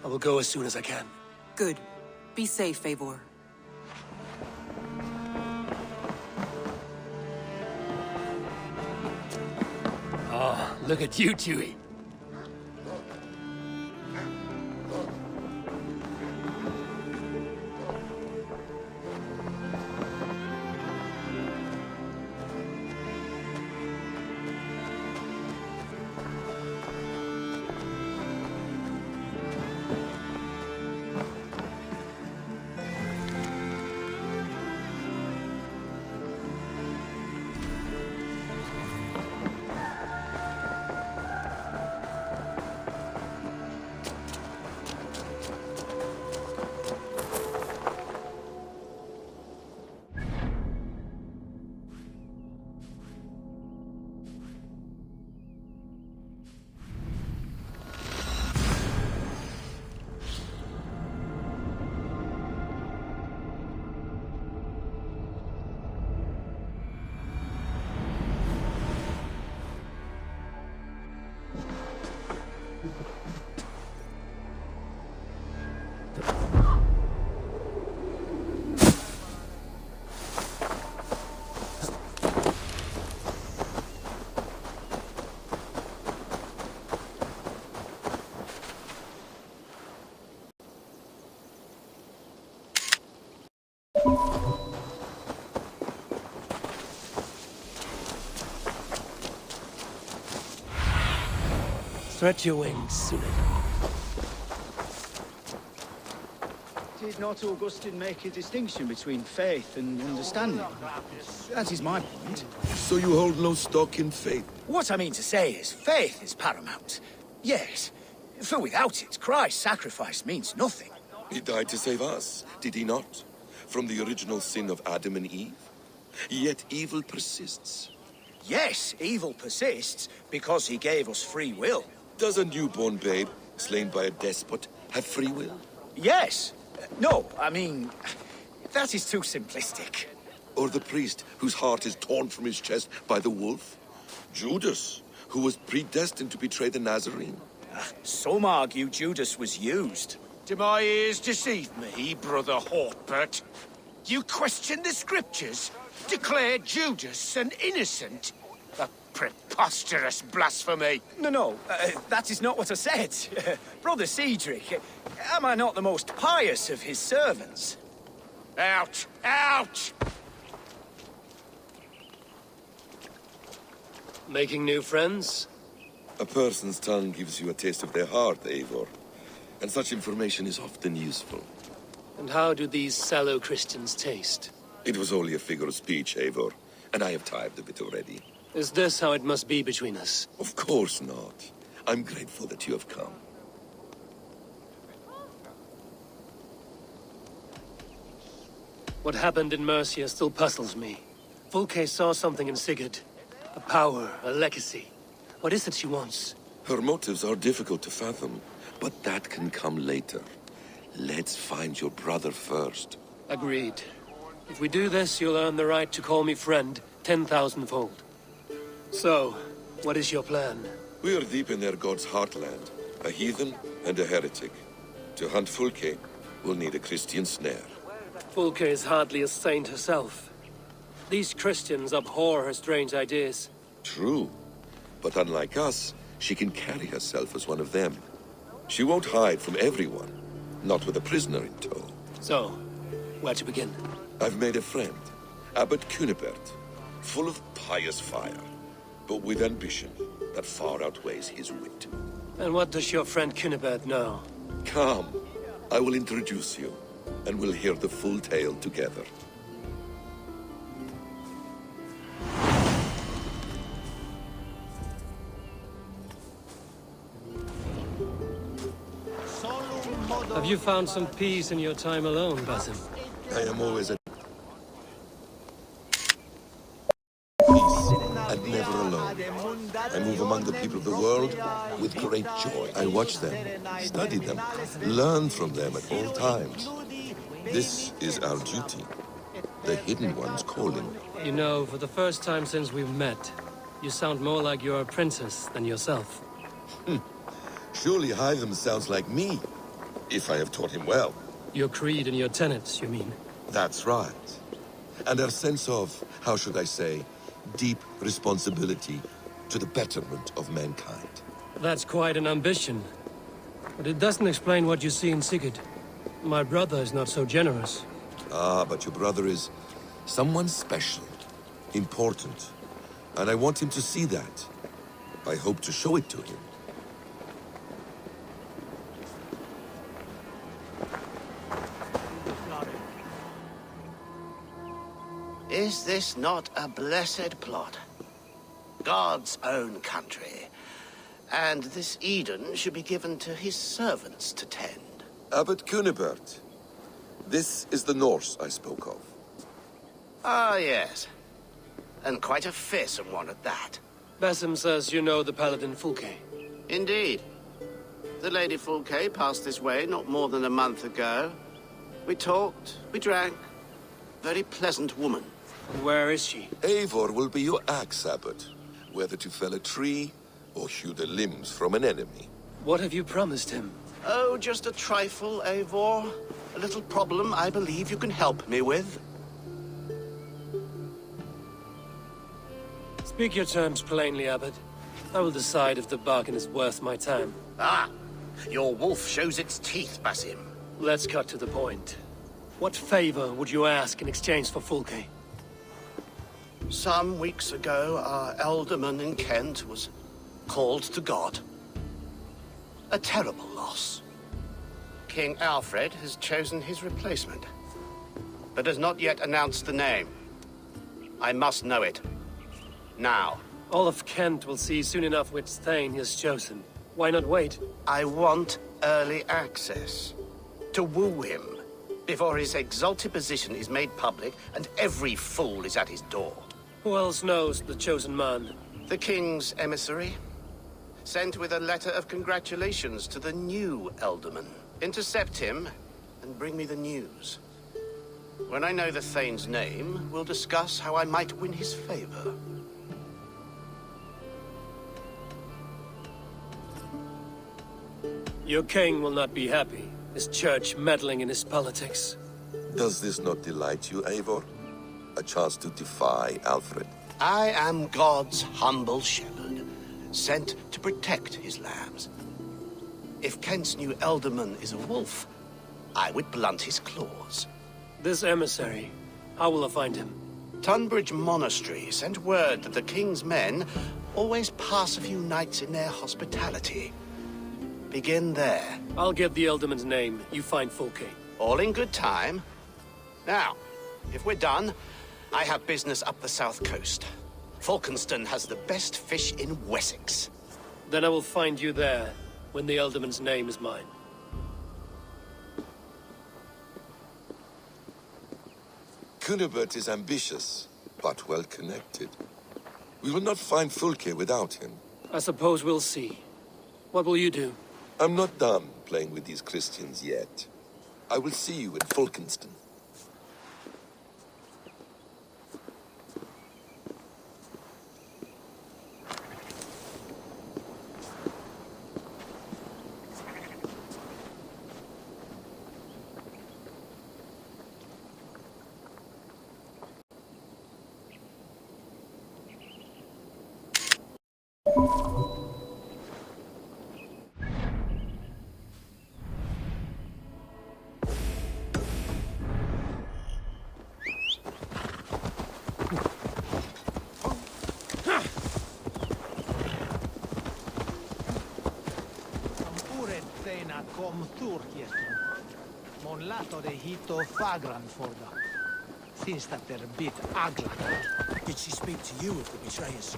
I will go as soon as I can. Good. Be safe, Eivor. Oh, look at you, Chewie. Stretch your wings, Sunit. Did not Augustine make a distinction between faith and understanding? That is my point. So you hold no stock in faith? What I mean to say is, faith is paramount. Yes, for without it, Christ's sacrifice means nothing. He died to save us, did he not? From the original sin of Adam and Eve? Yet evil persists. Yes, evil persists because he gave us free will. Does a newborn babe, slain by a despot, have free will? Yes. No, I mean, that is too simplistic. Or the priest whose heart is torn from his chest by the wolf? Judas, who was predestined to betray the Nazarene? Some argue Judas was used. Do my ears deceive me, Brother Hortbert? You question the scriptures? Declare Judas an innocent? A preposterous blasphemy! No, that is not what I said. Brother Cedric, am I not the most pious of his servants? Out! Out! Making new friends? A person's tongue gives you a taste of their heart, Eivor. And such information is often useful. And how do these sallow Christians taste? It was only a figure of speech, Eivor, and I have tired of it already. Is this how it must be between us? Of course not. I'm grateful that you have come. What happened in Mercia still puzzles me. Fulke saw something in Sigurd. A power, a legacy. What is it she wants? Her motives are difficult to fathom, but that can come later. Let's find your brother first. Agreed. If we do this, you'll earn the right to call me friend 10,000-fold. So, what is your plan? We are deep in their god's heartland. A heathen and a heretic. To hunt Fulke, we'll need a Christian snare. Fulke is hardly a saint herself. These Christians abhor her strange ideas. True. But unlike us, she can carry herself as one of them. She won't hide from everyone. Not with a prisoner in tow. So, where to begin? I've made a friend. Abbot Cunibert. Full of pious fire. But with ambition that far outweighs his wit. And what does your friend Cunibert know? Come. I will introduce you. And we'll hear the full tale together. Have you found some peace in your time alone, Basim? I am always at peace, and never alone. I move among the people of the world with great joy. I watch them, study them, learn from them at all times. This is our duty, the Hidden One's calling. You know, for the first time since we've met, you sound more like you're a princess than yourself. Surely Hytham sounds like me. If I have taught him well. Your creed and your tenets, you mean? That's right. And a sense of, how should I say, deep responsibility to the betterment of mankind. That's quite an ambition. But it doesn't explain what you see in Sigurd. My brother is not so generous. Ah, but your brother is someone special, important. And I want him to see that. I hope to show it to him. Is this not a blessed plot? God's own country. And this Eden should be given to his servants to tend. Abbot Cunibert. This is the Norse I spoke of. Ah, yes. And quite a fearsome one at that. Basim says you know the paladin Fulke. Indeed. The Lady Fulke passed this way not more than a month ago. We talked, we drank. Very pleasant woman. Where is she? Eivor will be your axe, Abbot. Whether to fell a tree or hew the limbs from an enemy. What have you promised him? Oh, just a trifle, Eivor. A little problem I believe you can help me with. Speak your terms plainly, Abbot. I will decide if the bargain is worth my time. Ah! Your wolf shows its teeth, Basim. Let's cut to the point. What favor would you ask in exchange for Fulke? Some weeks ago, our alderman in Kent was called to God. A terrible loss. King Alfred has chosen his replacement, but has not yet announced the name. I must know it. Now. All of Kent will see soon enough which Thane he has chosen. Why not wait? I want early access. To woo him, before his exalted position is made public and every fool is at his door. Who else knows the chosen man? The king's emissary, sent with a letter of congratulations to the new alderman. Intercept him and bring me the news. When I know the Thane's name, we'll discuss how I might win his favor. Your king will not be happy. His church meddling in his politics. Does this not delight you, Eivor? A chance to defy Alfred? I am God's humble shepherd, sent to protect his lambs. If Kent's new alderman is a wolf, I would blunt his claws. This emissary, how will I find him? Tunbridge Monastery sent word that the king's men always pass a few nights in their hospitality. Begin there. I'll give the alderman's name. You find Fulke. All in good time. Now, if we're done, I have business up the south coast. Falkenston has the best fish in Wessex. Then I will find you there, when the alderman's name is mine. Cunibert is ambitious, but well connected. We will not find Fulke without him. I suppose we'll see. What will you do? I'm not done playing with these Christians yet. I will see you in Falkenston. Kom Turkieton. Mon lato de hito fagran forda. Since that they're a bit agla. Did she speak to you of the betrayers?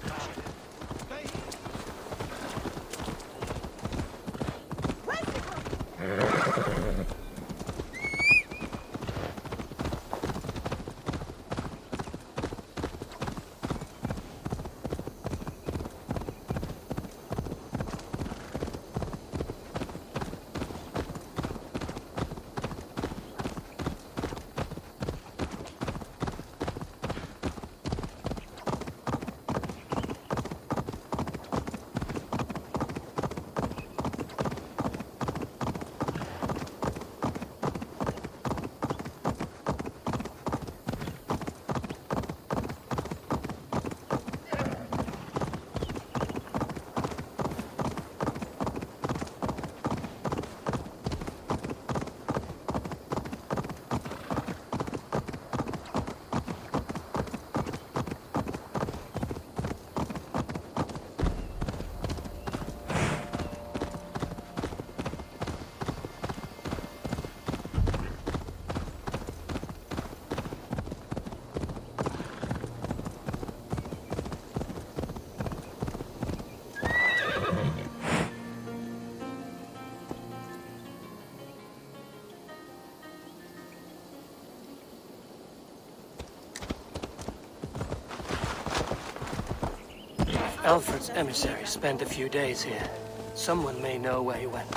Alfred's emissary spent a few days here. Someone may know where he went.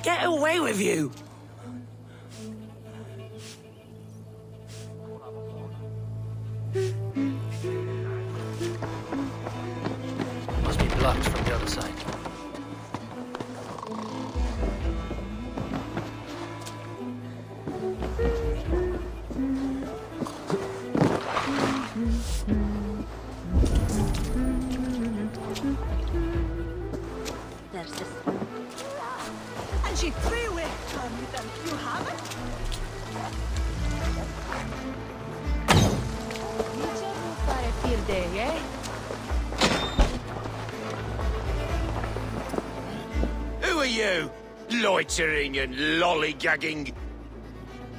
Get away with you! Must be blocked from the other side. And she threw away. You haven't? Field day, eh? Who are you? Loitering and lollygagging.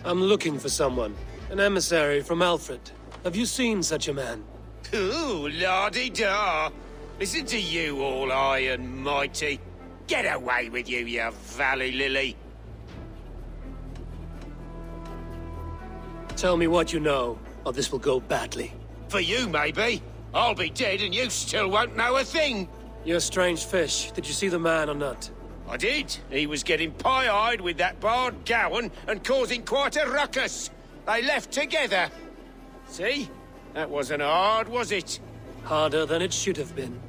I'm looking for someone. An emissary from Alfred. Have you seen such a man? Ooh, la-di-da. Listen to you, all high and mighty. Get away with you, you valley lily. Tell me what you know, or this will go badly. For you, maybe. I'll be dead and you still won't know a thing. You're a strange fish. Did you see the man or not? I did. He was getting pie-eyed with that Bard Gowan and causing quite a ruckus. They left together. See? That wasn't hard, was it? Harder than it should have been.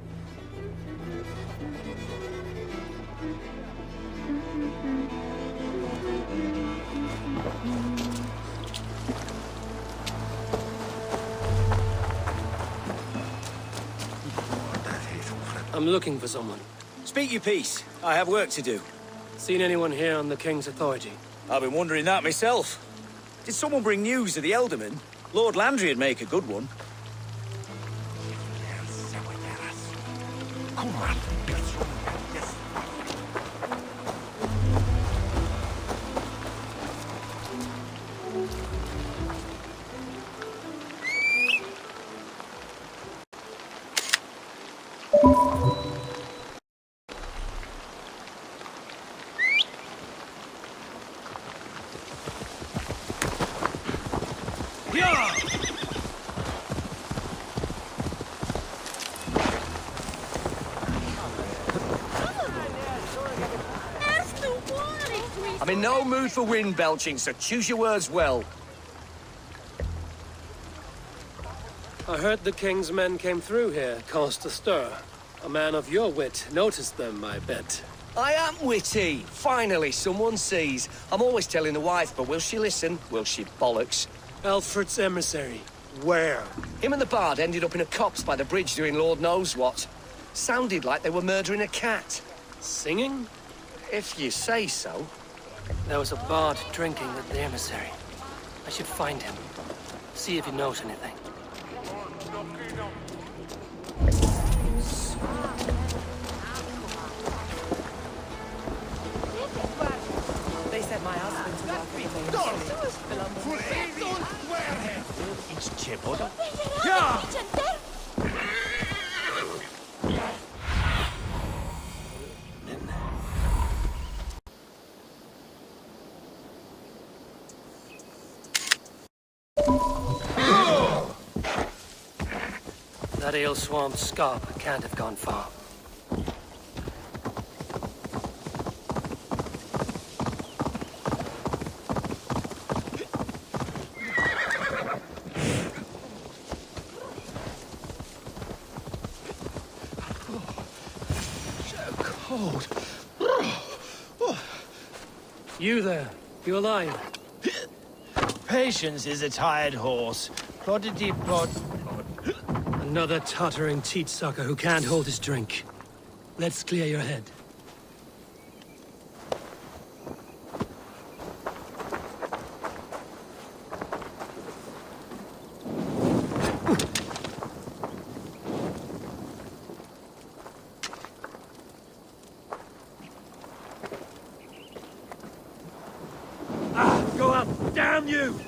I'm looking for someone. Speak your piece. I have work to do. Seen anyone here on the King's authority? I've been wondering that myself. Did someone bring news of the Elderman? Lord Landry'd make a good one. I'm in no mood for wind belching, so choose your words well. I heard the King's men came through here, caused a stir. A man of your wit noticed them, I bet. I am witty. Finally, someone sees. I'm always telling the wife, but will she listen? Will she bollocks? Alfred's emissary. Where? Him and the Bard ended up in a copse by the bridge doing Lord knows what. Sounded like they were murdering a cat. Singing? If you say so. There was a bard drinking with the emissary. I should find him. See if he knows anything. They said my husband's a That ale-swamped scarp can't have gone far. Cold. You there? You alive? Patience is a tired horse. Ploddity plod. Another tottering teat-sucker who can't hold his drink. Let's clear your head. Go up! Damn you!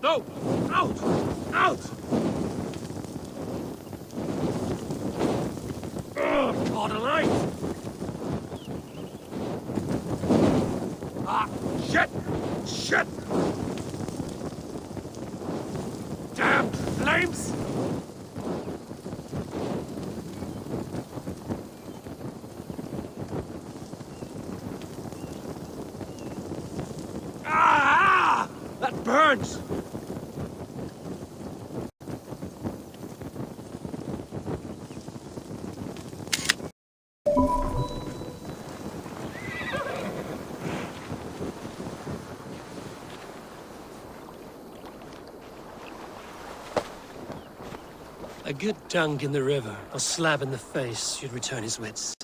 No! Out! Out! Ugh, caught alight! Shit! Shit! Damn flames! Ah! That burns! A good dunk in the river, or slap in the face, should return his wits.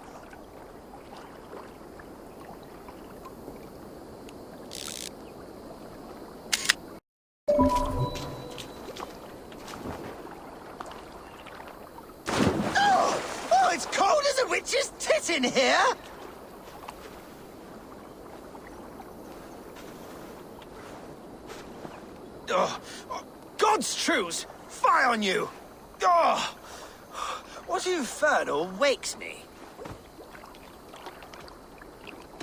Oh, it's cold as a witch's tit in here! Oh, God's truths! Fie on you! Oh, what infernal wakes me?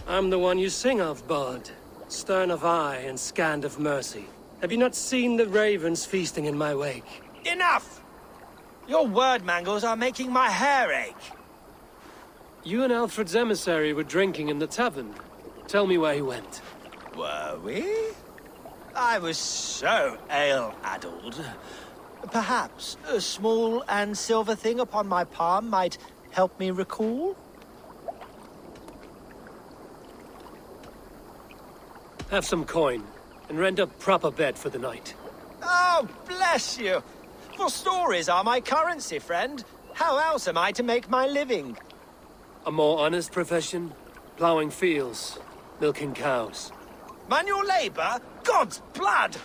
I'm the one you sing of, Bard. Stern of eye and scant of mercy. Have you not seen the ravens feasting in my wake? Enough! Your word mangles are making my hair ache. You and Alfred's emissary were drinking in the tavern. Tell me where he went. Were we? I was so ale-addled. Perhaps a small and silver thing upon my palm might help me recall? Have some coin, and rent a proper bed for the night. Oh, bless you! For stories are my currency, friend. How else am I to make my living? A more honest profession? Plowing fields, milking cows. Manual labor? God's blood!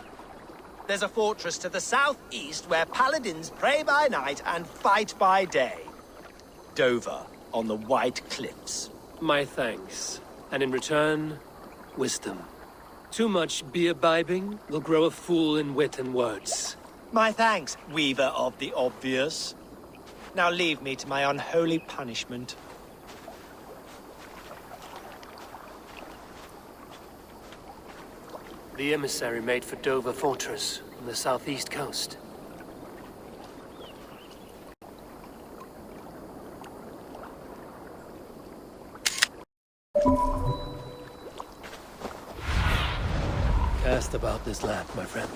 There's a fortress to the southeast where paladins pray by night and fight by day. Dover, on the White Cliffs. My thanks. And in return, wisdom. Too much beer-bibbing will grow a fool in wit and words. My thanks, weaver of the obvious. Now leave me to my unholy punishment. The emissary made for Dover Fortress on the southeast coast. Cast about this land, my friend.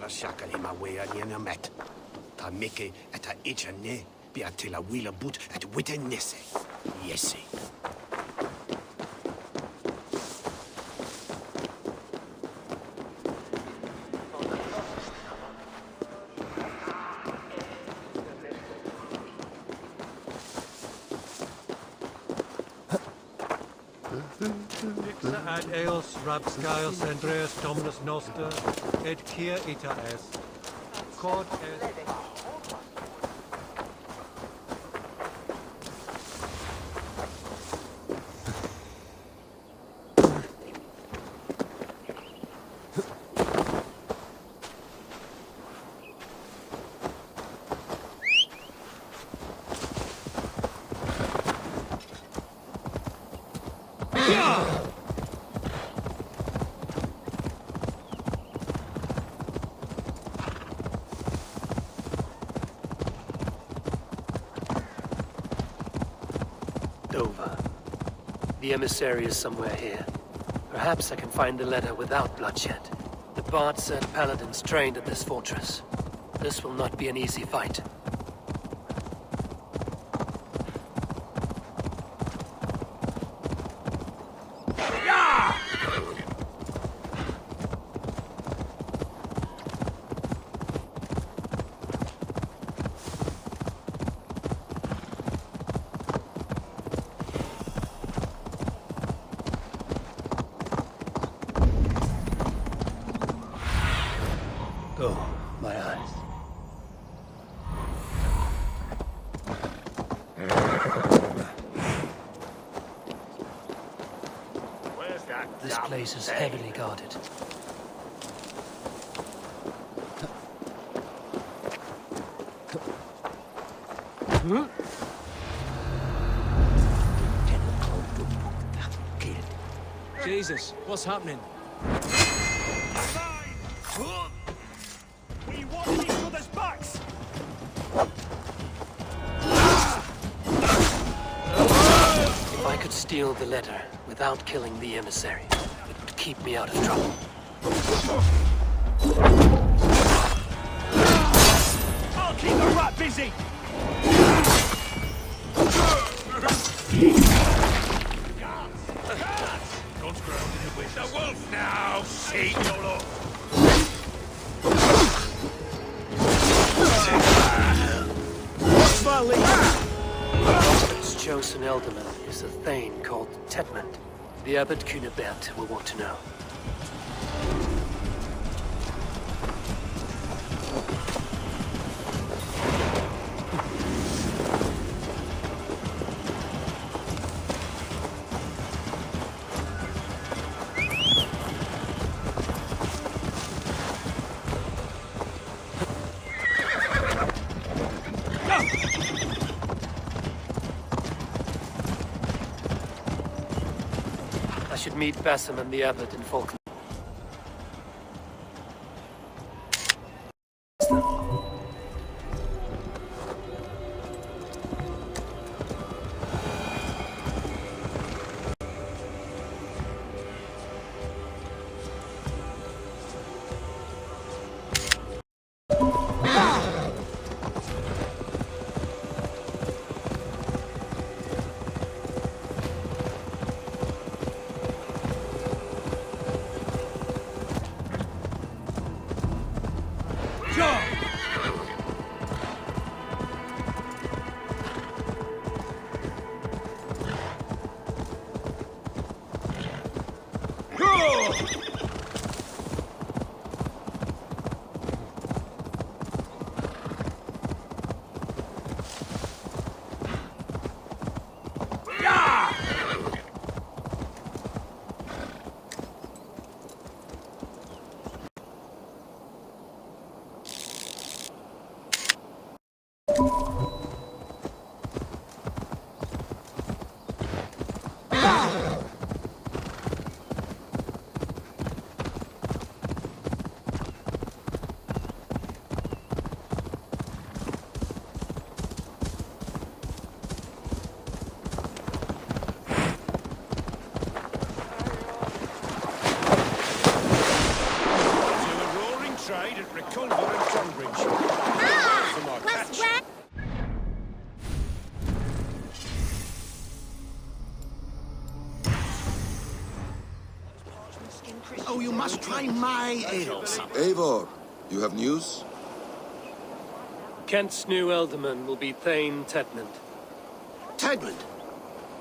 Shakali ma wea ni na met. Ta meke at a itchane, be at la wheel boot at witness. Yes. ad eos rapscaios Andreas Dominus Noster, et kia ita est. Cod est... Dover. The emissary is somewhere here. Perhaps I can find the letter without bloodshed. The bard said paladins trained at this fortress. This will not be an easy fight. Oh, my eyes. This place is heavily guarded. Jesus, what's happening? We want each other's backs! If I could steal the letter without killing the emissary, it would keep me out of trouble. I'll keep the rat busy! God's ground in the wind. The wolf now! See, Yolo! What's my lead? Its chosen elderman is a thane called Tedmund. The abbot Cunibert will want to know. I should meet Bassam and the abbot in Falkland. Oh, you must try my ale, son. Eivor, you have news? Kent's new elderman will be Thane Tedmund. Tedmund?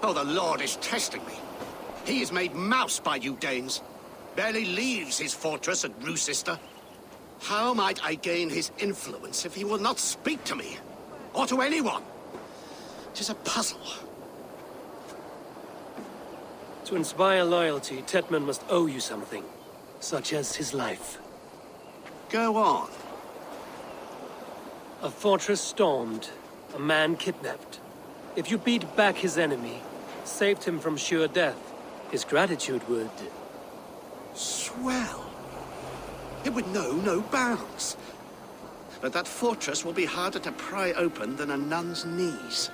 Oh, the Lord is testing me. He is made mouse by you Danes. Barely leaves his fortress at Gloucester. How might I gain his influence if he will not speak to me? Or to anyone? 'Tis a puzzle. To inspire loyalty, Tedman must owe you something, such as his life. Go on. A fortress stormed, a man kidnapped. If you beat back his enemy, saved him from sure death, his gratitude would... Swell. It would know no bounds. But that fortress will be harder to pry open than a nun's knees.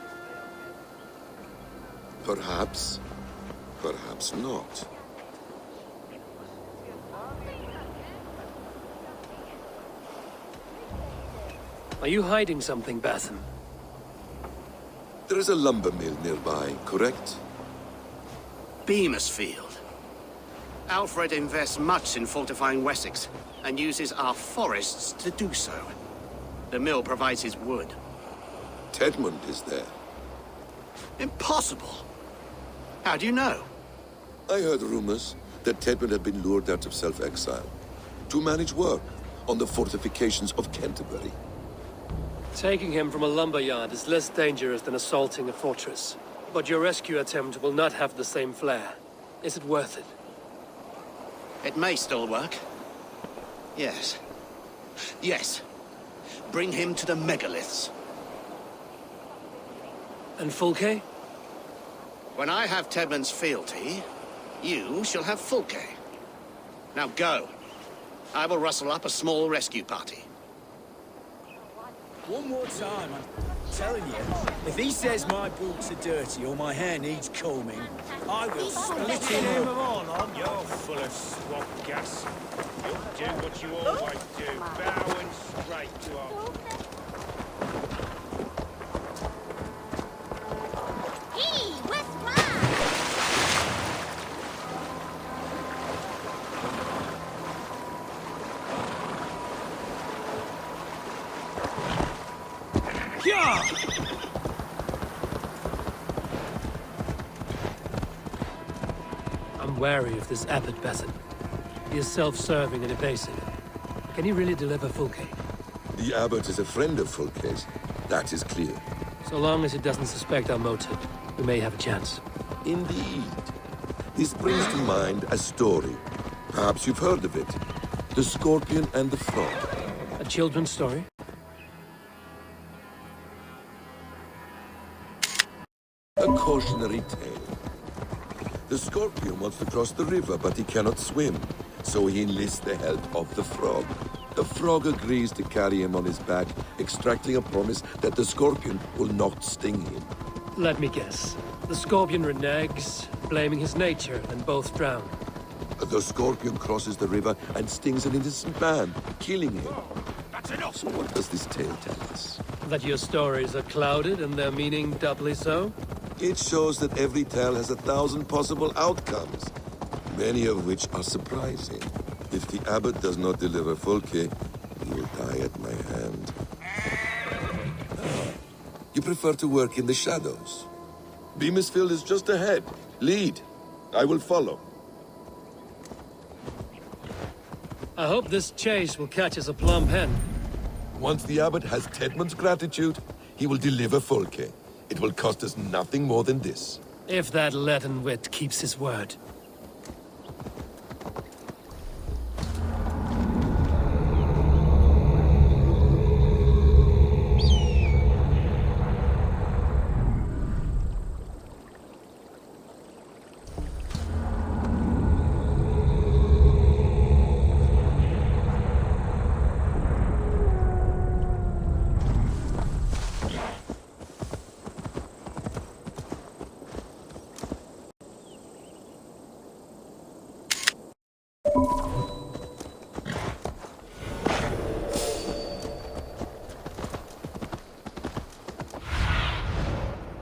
Perhaps. Perhaps not. Are you hiding something, Batham? There is a lumber mill nearby, correct? Beamisfield. Alfred invests much in fortifying Wessex, and uses our forests to do so. The mill provides his wood. Tedmund is there. Impossible! How do you know? I heard rumors that Tedmund had been lured out of self-exile to manage work on the fortifications of Canterbury. Taking him from a lumberyard is less dangerous than assaulting a fortress. But your rescue attempt will not have the same flair. Is it worth it? It may still work. Yes. Yes. Bring him to the megaliths. And Fulke? When I have Tedmund's fealty, you shall have Fulke. Now go. I will rustle up a small rescue party. One more time, I'm telling you. If he says my boots are dirty or my hair needs combing, I will split him up. You're full of swamp gas. You'll do what you always do. Bow and straight to our... Hey, what's wrong? Yeah! I'm wary of this abbot Bassett. He is self-serving and evasive. Can he really deliver Fulke? The abbot is a friend of Fulke's. That is clear. So long as he doesn't suspect our motive, we may have a chance. Indeed. This brings to mind a story. Perhaps you've heard of it. The Scorpion and the Frog. A children's story? A cautionary tale. The Scorpion wants to cross the river, but he cannot swim, so he enlists the help of the Frog. The Frog agrees to carry him on his back, extracting a promise that the Scorpion will not sting him. Let me guess. The Scorpion reneges, blaming his nature, and both drown. The Scorpion crosses the river and stings an innocent man, killing him. That's enough! So what does this tale tell us? That your stories are clouded and their meaning doubly so? It shows that every tale has 1,000 possible outcomes, many of which are surprising. If the abbot does not deliver Fulke, he will die at my hand. You prefer to work in the shadows. Beamisfield is just ahead. Lead. I will follow. I hope this chase will catch us a plump hen. Once the abbot has Tedmund's gratitude, he will deliver Fulke. It will cost us nothing more than this. If that leaden wit keeps his word.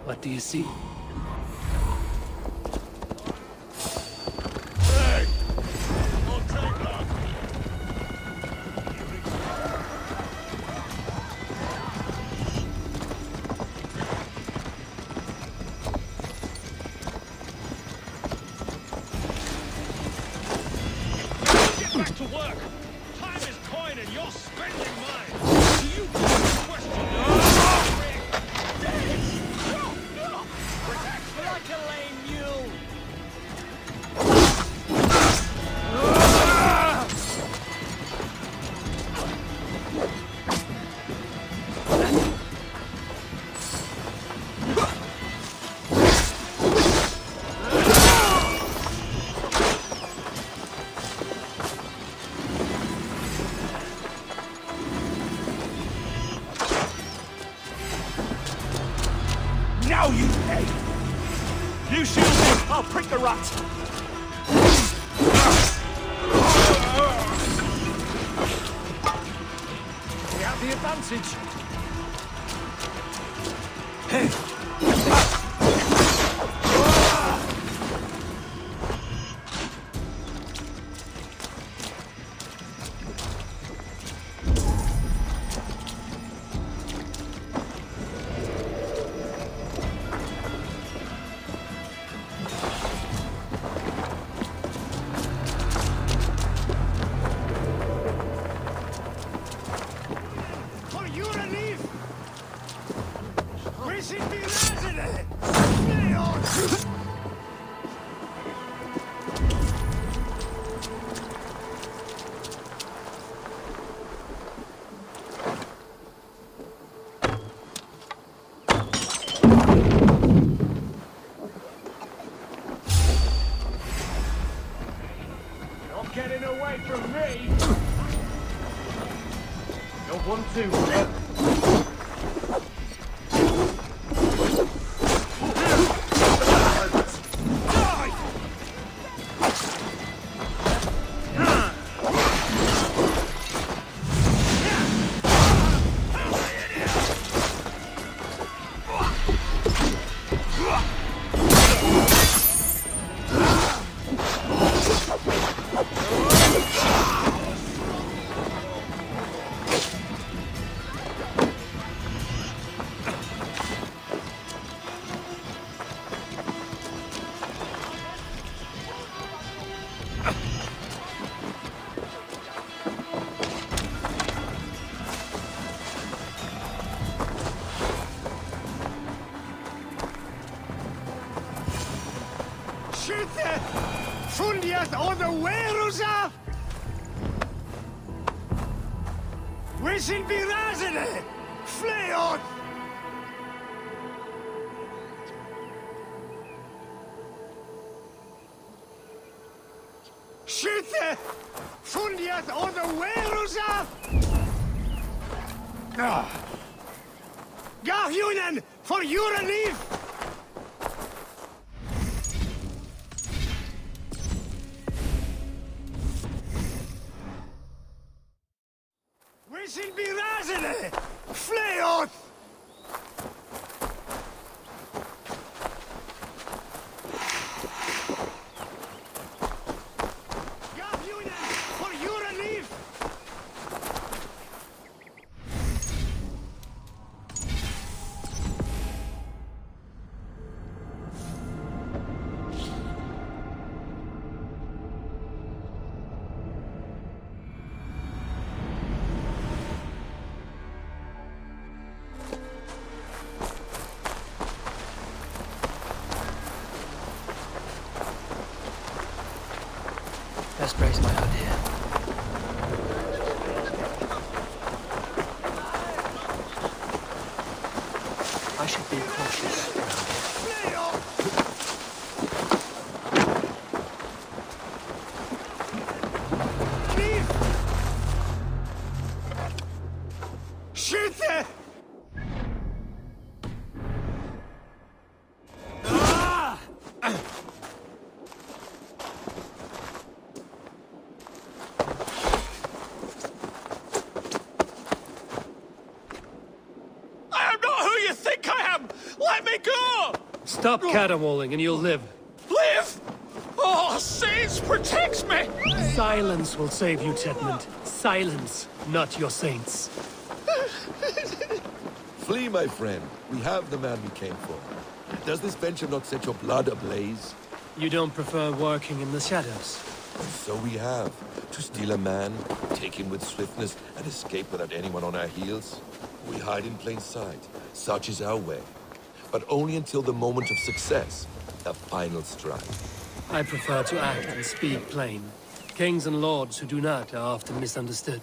What do you see? Go, you head! You shoot me, I'll prick the rat! We have the advantage. Getting away from me! No 1-2. Schütte! Fundiert oder Werusa! Wir sind Birasene! Fleot! Schütte! Fundiert oder Werusa! Garjunen! For your relief! Wir sind Birasene! Fleot! For your relief! Best brace my hood here. I should be cautious around here. Schütte! Let me go! Stop caterwauling and you'll live. Live! Oh, saints, protect me! Silence will save you, Tedmund. Silence, not your saints. Flee, my friend. We have the man we came for. Does this venture not set your blood ablaze? You don't prefer working in the shadows? And so we have. To steal a man, take him with swiftness, and escape without anyone on our heels? We hide in plain sight. Such is our way. But only until the moment of success, the final strike. I prefer to act and speak plain. Kings and lords who do not are often misunderstood.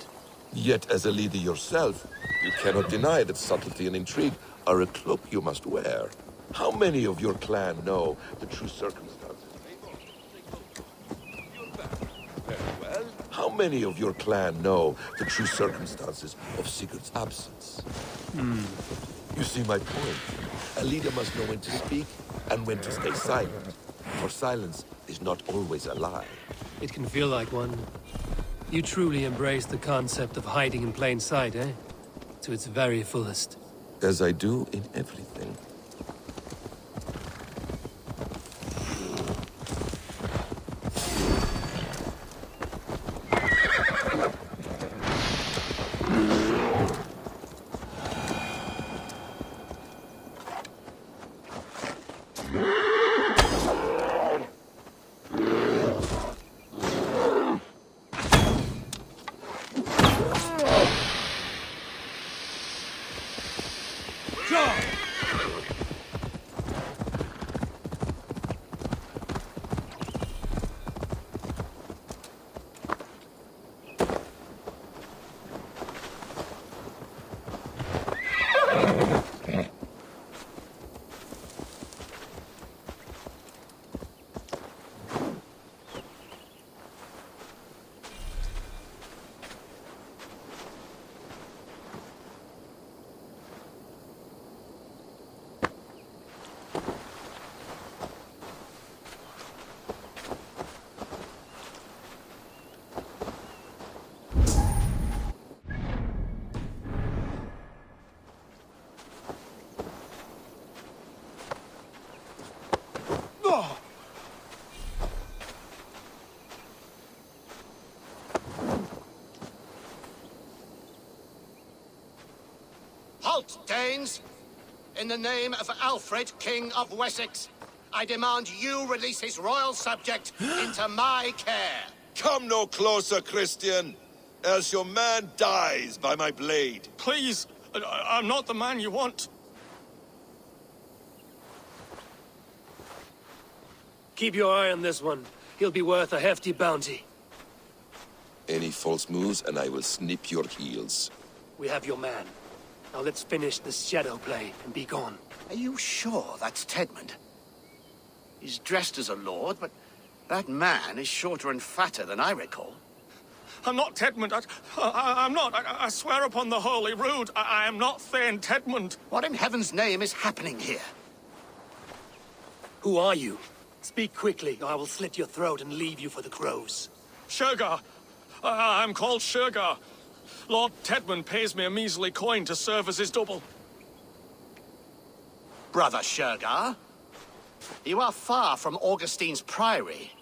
Yet, as a leader yourself, you cannot deny that subtlety and intrigue are a cloak you must wear. How many of your clan know the true circumstances? Very well. How many of your clan know the true circumstances of Sigurd's absence? You see my point. A leader must know when to speak and when to stay silent. For silence is not always a lie. It can feel like one. You truly embrace the concept of hiding in plain sight, eh? To its very fullest. As I do in everything. Halt, Danes! In the name of Alfred, King of Wessex, I demand you release his royal subject into my care. Come no closer, Christian, else your man dies by my blade. Please, I'm not the man you want. Keep your eye on this one. He'll be worth a hefty bounty. Any false moves and I will snip your heels. We have your man. Now let's finish this shadow play and be gone. Are you sure that's Tedmund? He's dressed as a lord, but that man is shorter and fatter than I recall. I'm not Tedmund. I'm not. I swear upon the Holy Rood, I am not Thane Tedmund. What in heaven's name is happening here? Who are you? Speak quickly, or I will slit your throat and leave you for the crows. Shergar. I'm called Shergar. Lord Tedmund pays me a measly coin to serve as his double. Brother Shergar? You are far from Augustine's priory.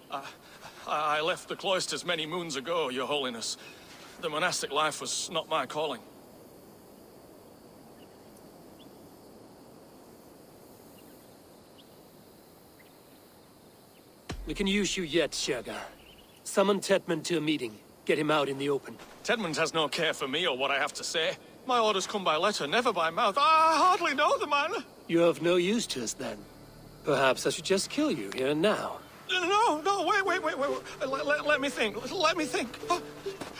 I left the cloisters many moons ago, Your Holiness. The monastic life was not my calling. We can use you yet, Shergar. Summon Tedmund to a meeting. Get him out in the open. Tedmund has no care for me or what I have to say. My orders come by letter, never by mouth. I hardly know the man. You're of no use to us, then. Perhaps I should just kill you here and now. No, wait. Let me think.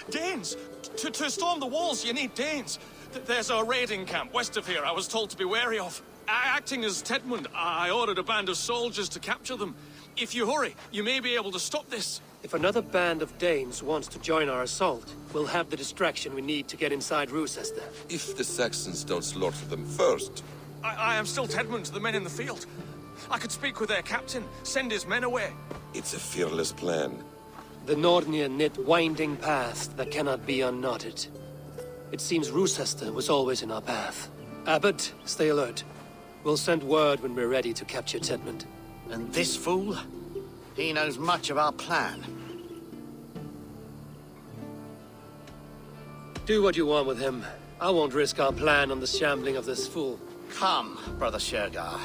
Danes. To storm the walls, you need Danes. There's a raiding camp west of here I was told to be wary of. Acting as Tedmund, I ordered a band of soldiers to capture them. If you hurry, you may be able to stop this. If another band of Danes wants to join our assault, we'll have the distraction we need to get inside Rochester. If the Saxons don't slaughter them first. I am still Tedmund to the men in the field. I could speak with their captain, send his men away. It's a fearless plan. The Nordnir knit winding paths that cannot be unknotted. It seems Rochester was always in our path. Abbot, stay alert. We'll send word when we're ready to capture Tedmund. And this fool? He knows much of our plan. Do what you want with him. I won't risk our plan on the shambling of this fool. Come, Brother Shergar.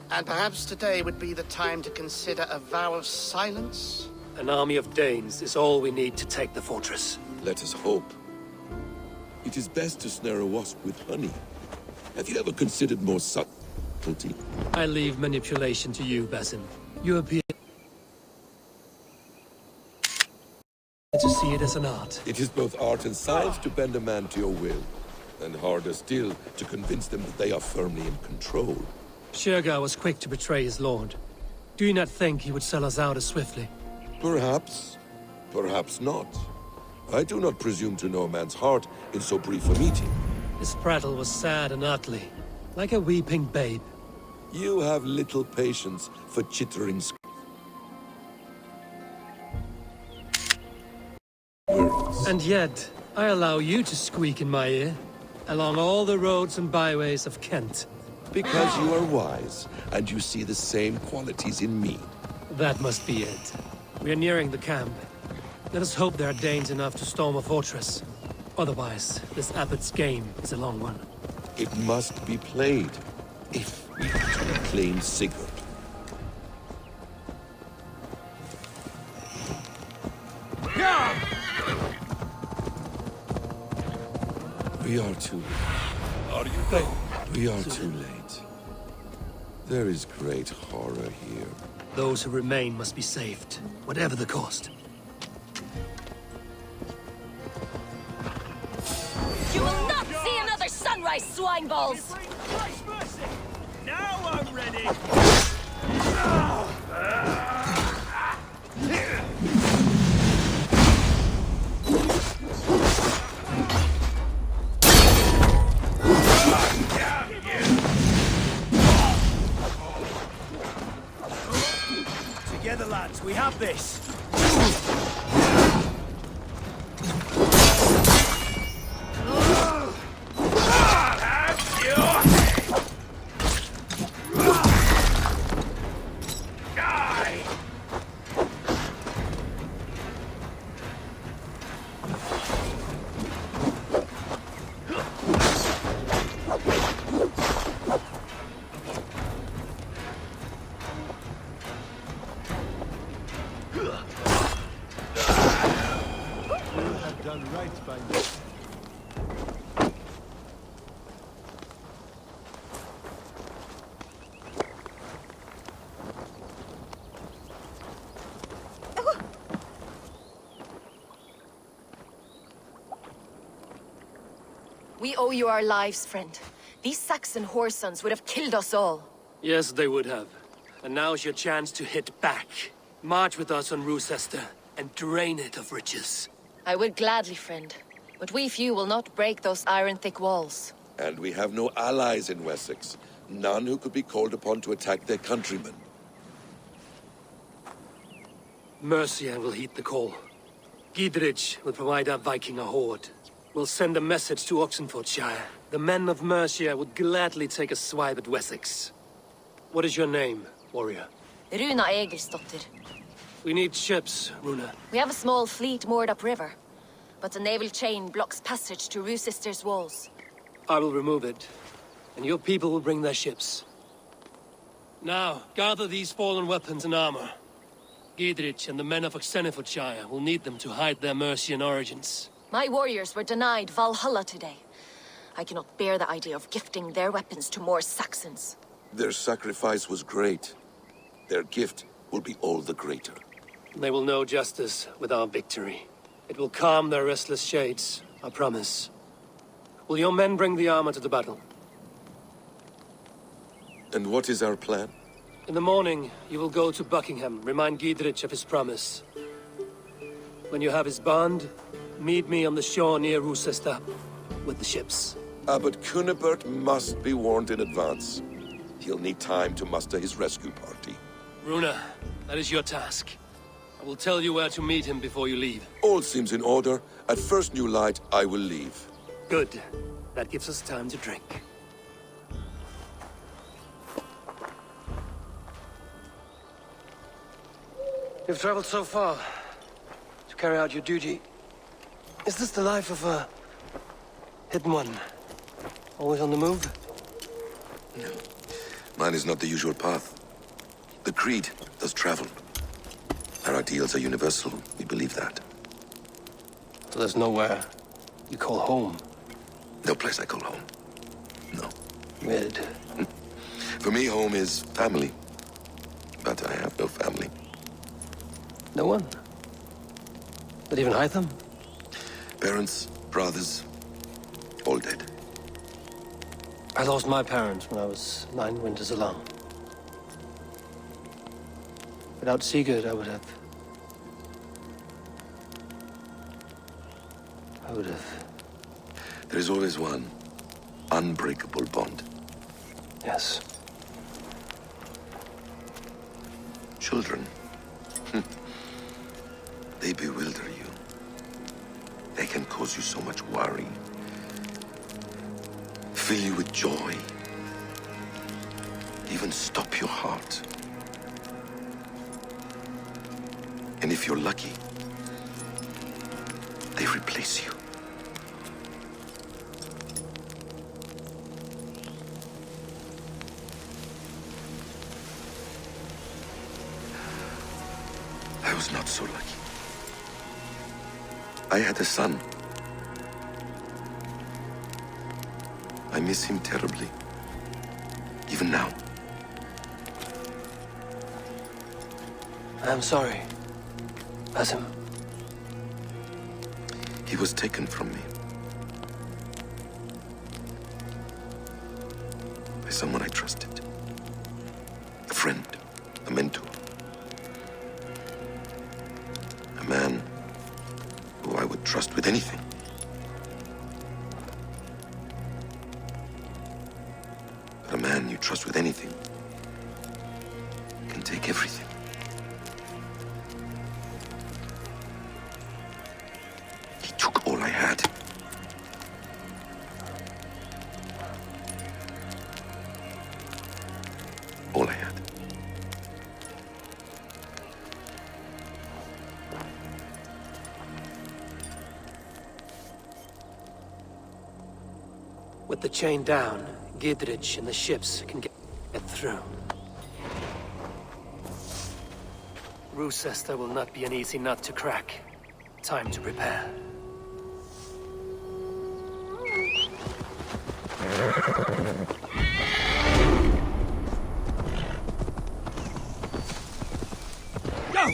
And perhaps today would be the time to consider a vow of silence? An army of Danes is all we need to take the fortress. Let us hope. It is best to snare a wasp with honey. Have you ever considered more subtlety? I leave manipulation to you, Basin. You appear to see it as an art. It is both art and science to bend a man to your will, and harder still to convince them that they are firmly in control. Shergar was quick to betray his lord. Do you not think he would sell us out as swiftly? Perhaps. Perhaps not. I do not presume to know a man's heart in so brief a meeting. His prattle was sad and ugly, like a weeping babe. You have little patience for chittering squirrels. And yet, I allow you to squeak in my ear, along all the roads and byways of Kent. Because you are wise, and you see the same qualities in me. That must be it. We are nearing the camp. Let us hope there are Danes enough to storm a fortress. Otherwise, this abbot's game is a long one. It must be played, if we are to claim Sigurd. We are too late. Are you going? We are too late. There is great horror here. Those who remain must be saved, whatever the cost. You will not see another sunrise, swine balls! Now I'm ready! Together, lads, we have this! We owe you our lives, friend. These Saxon whoresons would have killed us all. Yes, they would have. And now's your chance to hit back. March with us on Rochester and drain it of riches. I would gladly, friend. But we few will not break those iron-thick walls. And we have no allies in Wessex. None who could be called upon to attack their countrymen. Mercia will heed the call. Gidrich will provide our Viking a horde. We'll send a message to Oxenfordshire. The men of Mercia would gladly take a swipe at Wessex. What is your name, warrior? Runa Egilsdotter. We need ships, Runa. We have a small fleet moored upriver, but a naval chain blocks passage to Rochester's walls. I will remove it, and your people will bring their ships. Now, gather these fallen weapons and armor. Gidrich and the men of Oxenfordshire will need them to hide their Mercian origins. My warriors were denied Valhalla today. I cannot bear the idea of gifting their weapons to more Saxons. Their sacrifice was great. Their gift will be all the greater. They will know justice with our victory. It will calm their restless shades, I promise. Will your men bring the armor to the battle? And what is our plan? In the morning, you will go to Buckingham, remind Gidrich of his promise. When you have his bond, meet me on the shore near Rochester with the ships. Abbot Cunibert must be warned in advance. He'll need time to muster his rescue party. Runa, that is your task. I will tell you where to meet him before you leave. All seems in order. At first new light, I will leave. Good. That gives us time to drink. You've traveled so far to carry out your duty. Is this the life of a hidden one? Always on the move? No. Mine is not the usual path. The Creed does travel. Our ideals are universal. We believe that. So there's nowhere you call home? No place I call home. No. Weird. For me, home is family. But I have no family. No one? Not even Hytham? Parents, brothers, all dead. I lost my parents when I was 9 winters alone. Without Sigurd, I would have Who'd have... There is always one unbreakable bond. Yes. Children. They bewilder you. They can cause you so much worry. Fill you with joy. Even stop your heart. And if you're lucky, they replace you. I was not so lucky. I had a son. I miss him terribly. Even now. I'm sorry. Basim. He was taken from me. By someone I trusted. A friend. A mentor. A man who I would trust with anything. But a man you trust with anything can take everything. He took all I had. All I had. With the chain down, Gidrich and the ships can get through. Rochester will not be an easy nut to crack. Time to prepare. Go!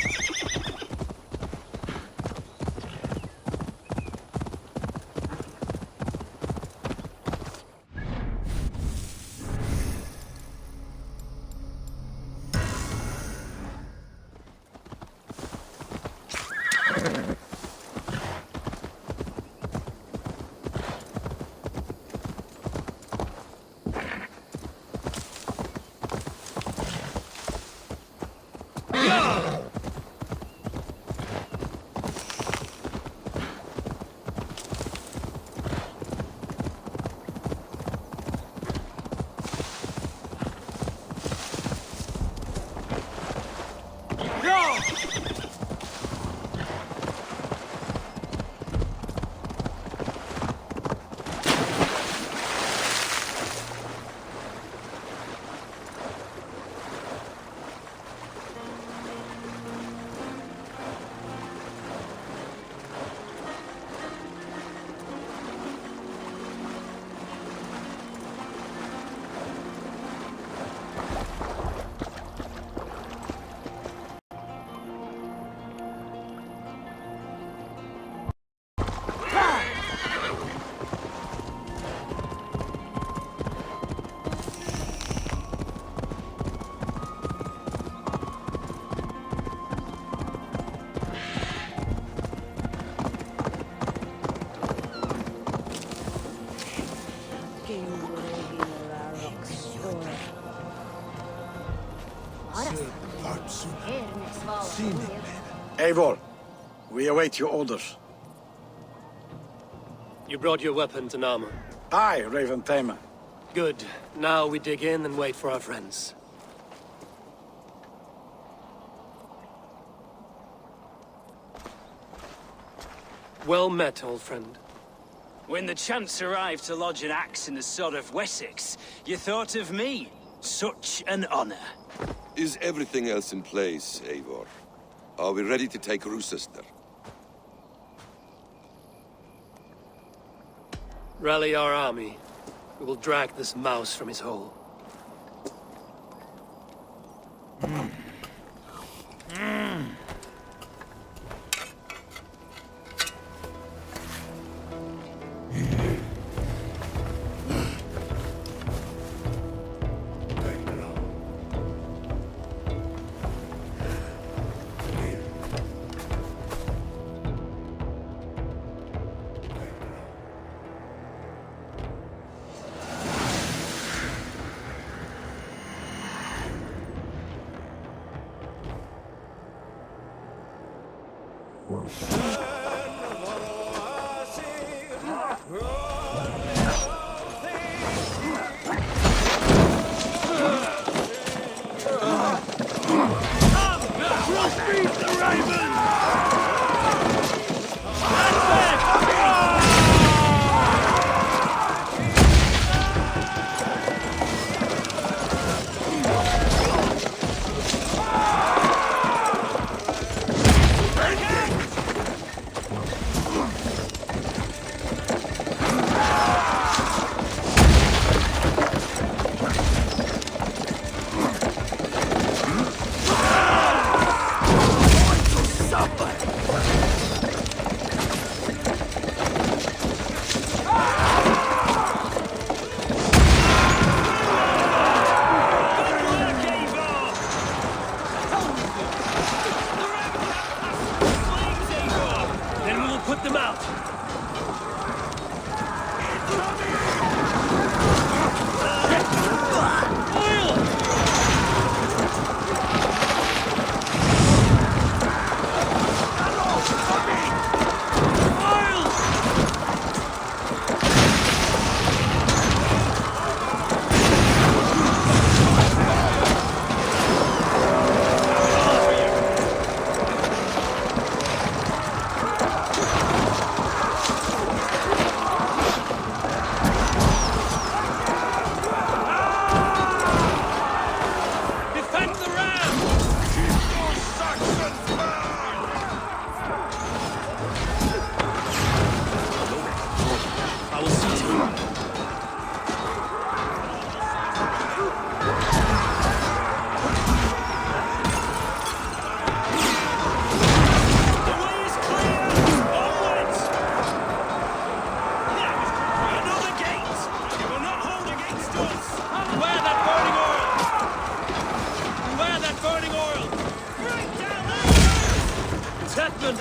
Eivor, we await your orders. You brought your weapons and armor. Aye, Raven Tamer. Good. Now we dig in and wait for our friends. Well met, old friend. When the chance arrived to lodge an axe in the sod of Wessex, you thought of me. Such an honor. Is everything else in place, Eivor? Are we ready to take Rochester? Rally our army. We will drag this mouse from his hole.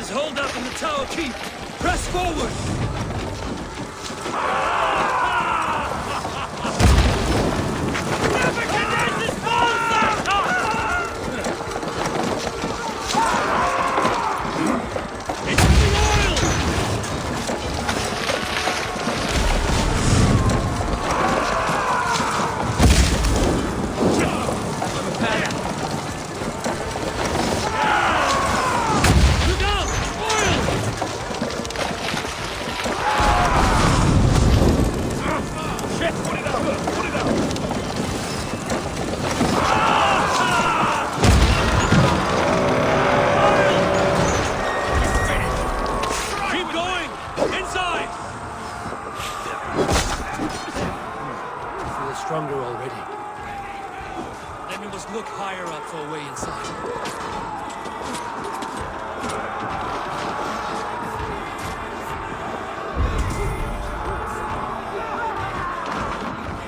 Is holed up in the tower keep. Press forward! Stronger already. Then we must look higher up for a way inside.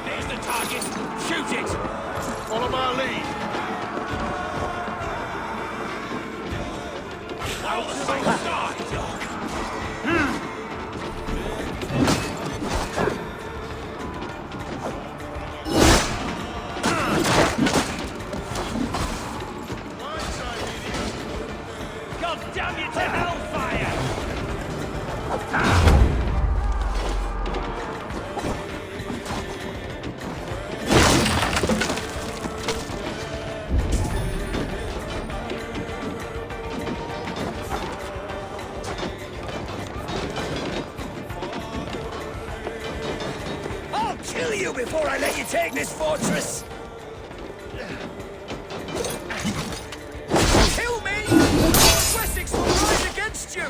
There's the target. Shoot it. Follow my lead. Now the same side, Doc. Damn you to hellfire! I'll kill you before I let you take this fortress! Kill me! Wessex will rise against you!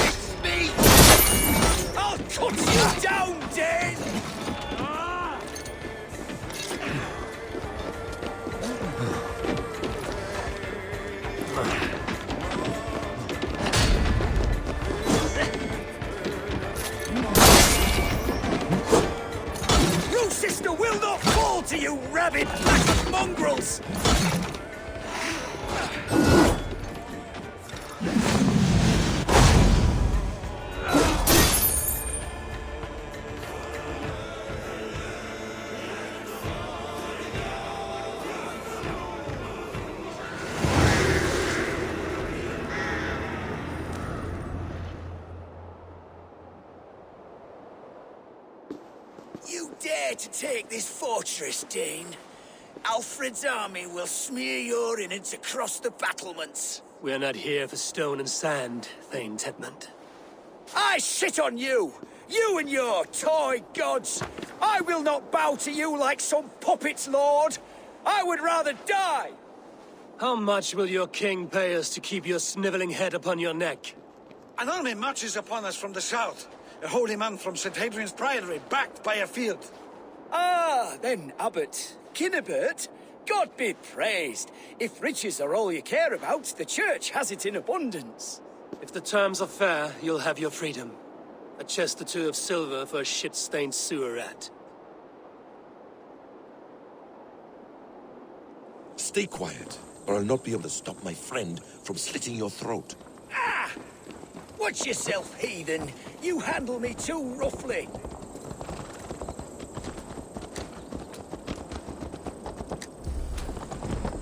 It's me! I'll cut you down, Dane! Sister will not fall to you, rabid pack of mongrels! dare to take this fortress, Dane, Alfred's army will smear your innards across the battlements. We are not here for stone and sand, Thane Tedmund. I shit on you! You and your toy gods! I will not bow to you like some puppet's lord! I would rather die! How much will your king pay us to keep your sniveling head upon your neck? An army marches upon us from the south. A holy man from St. Hadrian's Priory, backed by a field. Ah, then, Abbot. Kinnebert, God be praised. If riches are all you care about, the church has it in abundance. If the terms are fair, you'll have your freedom. A chest or two of silver for a shit-stained sewer rat. Stay quiet, or I'll not be able to stop my friend from slitting your throat. Ah! Watch yourself, heathen. You handle me too roughly.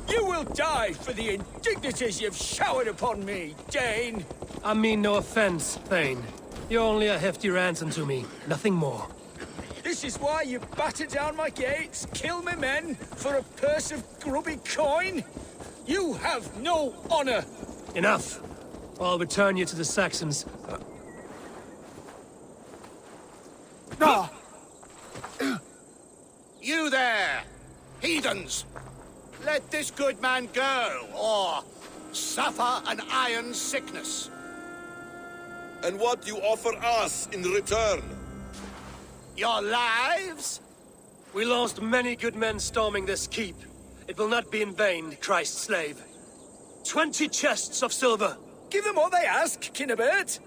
You will die for the indignities you've showered upon me, Dane. I mean no offense, Thane. You're only a hefty ransom to me, nothing more. This is why you batter down my gates, kill my men, for a purse of grubby coin? You have no honor! Enough! I'll return you to the Saxons. You there! Heathens! Let this good man go, or suffer an iron sickness. And what do you offer us in return? Your lives? We lost many good men storming this keep. It will not be in vain, Christ's slave. 20 chests of silver! Give them what they ask, Kinnebert.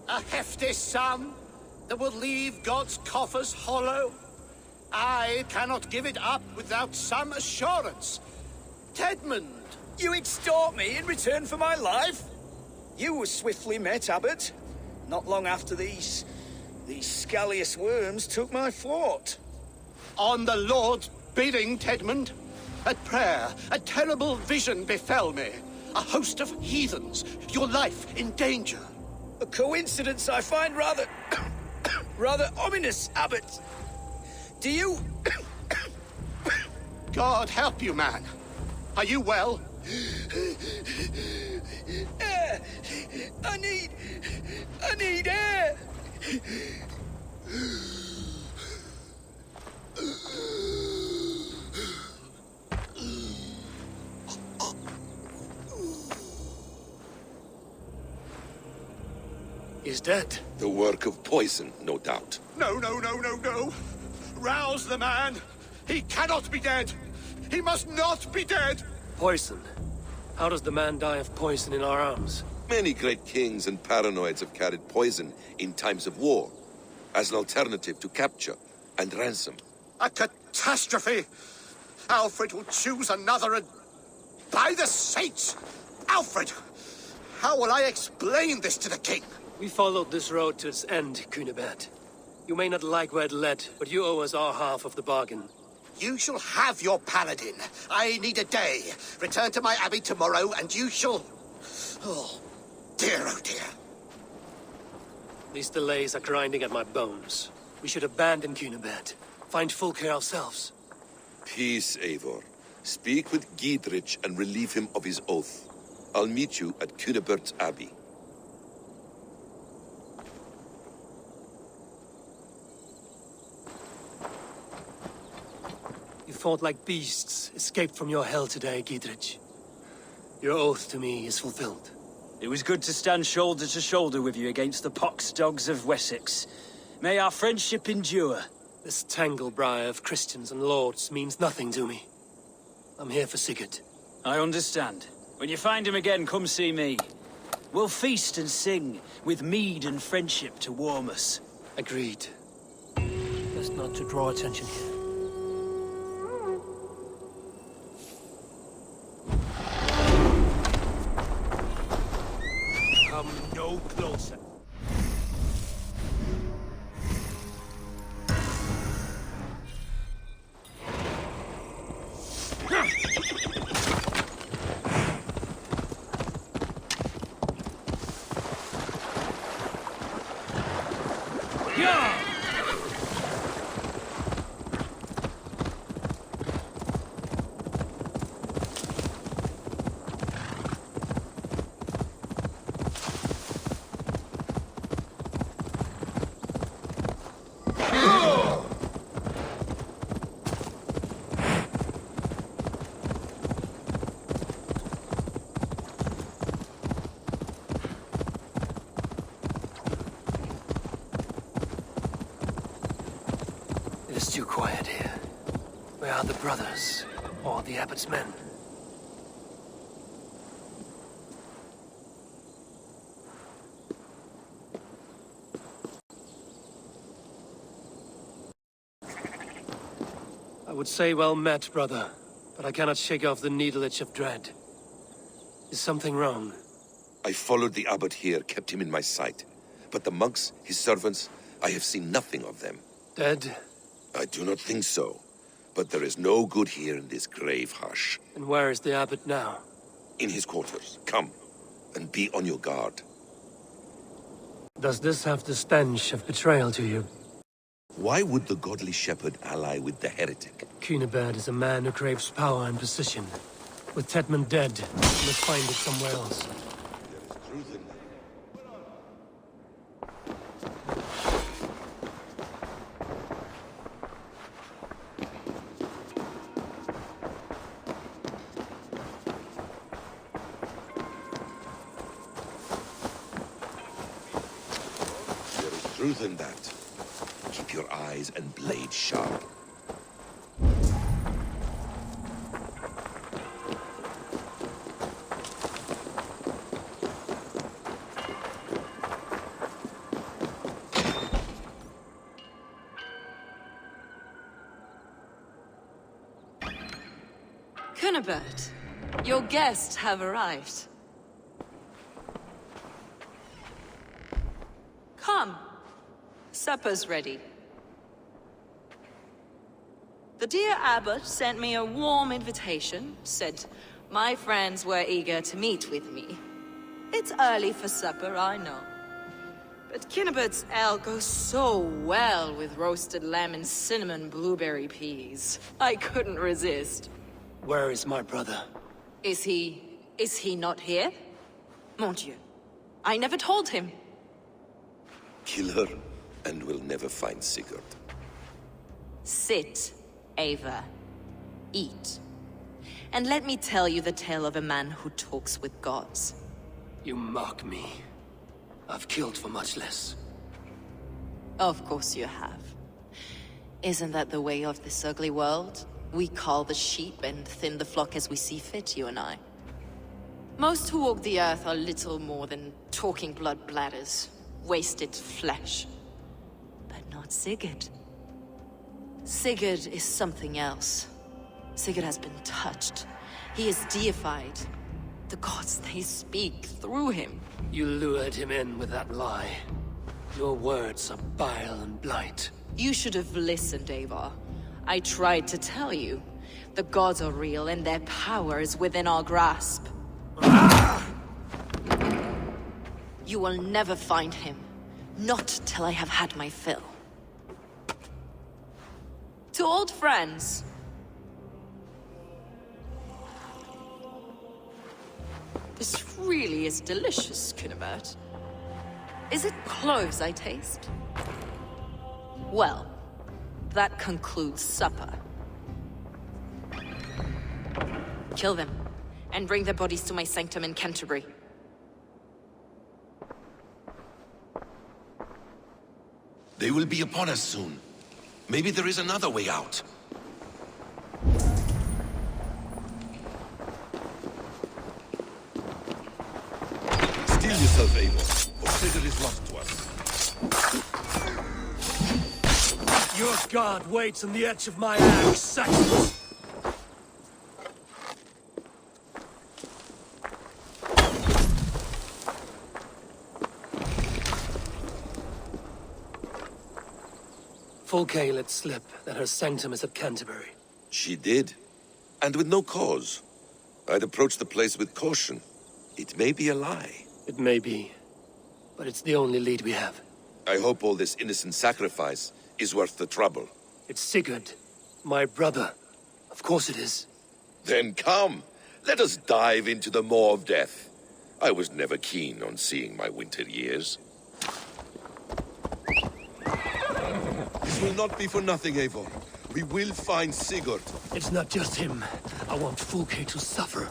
A hefty sum that will leave God's coffers hollow? I cannot give it up without some assurance. Tedmund! You extort me in return for my life? You were swiftly met, Abbot. Not long after these scallious worms took my fort. On the Lord's bidding, Tedmund. At prayer, a terrible vision befell me. A host of heathens, your life in danger. A coincidence I find rather... rather ominous, Abbot. Do you... God help you, man. Are you well? Air! I need air! He's dead. The work of poison, no doubt. No. Rouse the man. He cannot be dead. He must not be dead. Poison? How does the man die of poison in our arms? Many great kings and paranoids have carried poison in times of war, as an alternative to capture and ransom. A catastrophe! Alfred will choose another and... By the saints! Alfred! How will I explain this to the king? We followed this road to its end, Cunibert. You may not like where it led, but you owe us our half of the bargain. You shall have your paladin. I need a day. Return to my abbey tomorrow, and you shall... Oh dear. These delays are grinding at my bones. We should abandon Cunibert. Find Fulke ourselves. Peace, Eivor. Speak with Giedrich and relieve him of his oath. I'll meet you at Cunibert's Abbey. You fought like beasts, escaped from your hell today, Giedrich. Your oath to me is fulfilled. It was good to stand shoulder to shoulder with you against the pox dogs of Wessex. May our friendship endure. This tanglebriar of Christians and lords means nothing to me. I'm here for Sigurd. I understand. When you find him again, come see me. We'll feast and sing, with mead and friendship to warm us. Agreed. Best not to draw attention here. Come no closer. It's too quiet here. Where are the brothers? Or the abbot's men? I would say well met, brother. But I cannot shake off the needle itch of dread. Is something wrong? I followed the abbot here, kept him in my sight. But the monks, his servants, I have seen nothing of them. Dead? I do not think so. But there is no good here in this grave hush. And where is the abbot now? In his quarters. Come, and be on your guard. Does this have the stench of betrayal to you? Why would the godly shepherd ally with the heretic? Cunibert is a man who craves power and position. With Tedman dead, we must find it somewhere else. There is truth in that. There is truth in that. Keep your eyes and blade sharp. Cunibert, your guests have arrived. Come. Supper's ready. The dear abbot sent me a warm invitation, said my friends were eager to meet with me. It's early for supper, I know. But Cunibert's ale goes so well with roasted lamb and cinnamon blueberry peas. I couldn't resist. Where is my brother? Is he not here? Mon Dieu. I never told him. Kill her, and we'll never find Sigurd. Sit, Ava. Eat. And let me tell you the tale of a man who talks with gods. You mock me. I've killed for much less. Of course you have. Isn't that the way of this ugly world? We cull the sheep and thin the flock as we see fit, you and I. Most who walk the earth are little more than talking blood bladders, wasted flesh. But not Sigurd. Sigurd is something else. Sigurd has been touched. He is deified. The gods, they speak through him. You lured him in with that lie. Your words are bile and blight. You should have listened, Ava. I tried to tell you. The gods are real and their power is within our grasp. You will never find him. Not till I have had my fill. To old friends. This really is delicious, Cunibert. Is it cloves I taste? Well, that concludes supper. Kill them, and bring their bodies to my sanctum in Canterbury. They will be upon us soon. Maybe there is another way out. Steel yourself, Eivor, or Sigurd is lost to us. Your guard waits on the edge of my axe, Saxons! Fulke let slip that her sanctum is at Canterbury. She did. And with no cause. I'd approach the place with caution. It may be a lie. It may be. But it's the only lead we have. I hope all this innocent sacrifice is worth the trouble. It's Sigurd. My brother. Of course it is. Then come. Let us dive into the maw of death. I was never keen on seeing my winter years. This will not be for nothing, Eivor. We will find Sigurd. It's not just him. I want Fulke to suffer.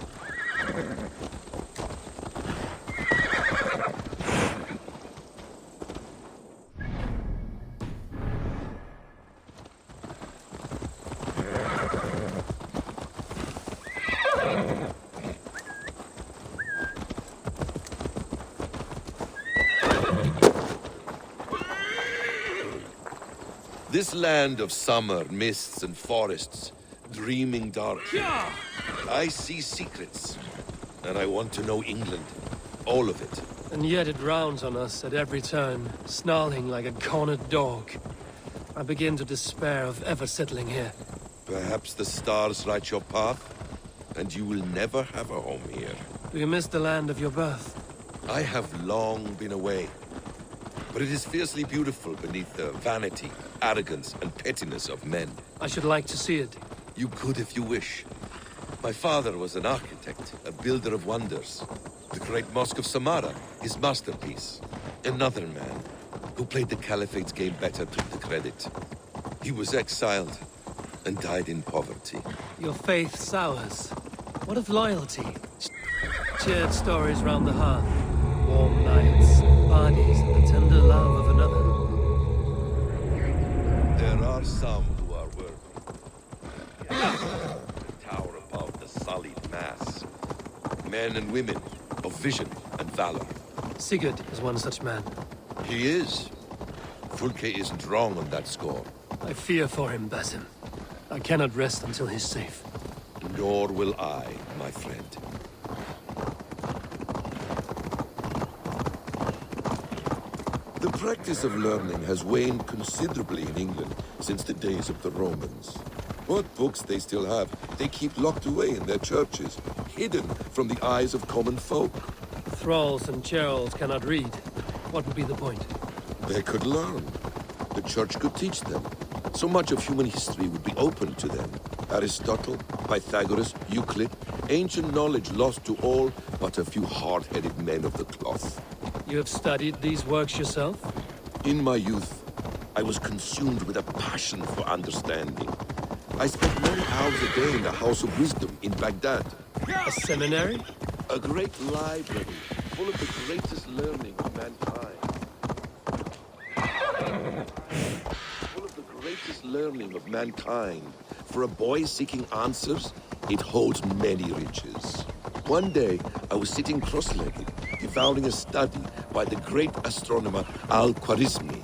This land of summer, mists and forests, dreaming dark. I see secrets, and I want to know England. All of it. And yet it rounds on us at every turn, snarling like a cornered dog. I begin to despair of ever settling here. Perhaps the stars write your path, and you will never have a home here. Do you miss the land of your birth? I have long been away, but it is fiercely beautiful beneath the vanity, arrogance, and pettiness of men. I should like to see it. You could if you wish. My father was an architect, a builder of wonders. The great Mosque of Samarra, his masterpiece. Another man who played the Caliphate's game better took the credit. He was exiled and died in poverty. Your faith sours. What of loyalty? Shared stories round the hearth. Warm nights, parties, and the tender love of another. There are some who are worthy. The tower above the sullied mass. Men and women of vision and valor. Sigurd is one such man. He is. Fulke isn't wrong on that score. I fear for him, Basim. I cannot rest until he's safe. Nor will I, my friend. The practice of learning has waned considerably in England since the days of the Romans. What books they still have, they keep locked away in their churches, hidden from the eyes of common folk. Thralls and churls cannot read. What would be the point? They could learn. The church could teach them. So much of human history would be open to them. Aristotle, Pythagoras, Euclid, ancient knowledge lost to all but a few hard-headed men of the cloth. You have studied these works yourself? In my youth, I was consumed with a passion for understanding. I spent many hours a day in the House of Wisdom in Baghdad. A seminary? A great library full of the greatest learning of mankind. Full of the greatest learning of mankind. For a boy seeking answers, it holds many riches. One day, I was sitting cross-legged, devouring a study by the great astronomer Al-Khwarizmi.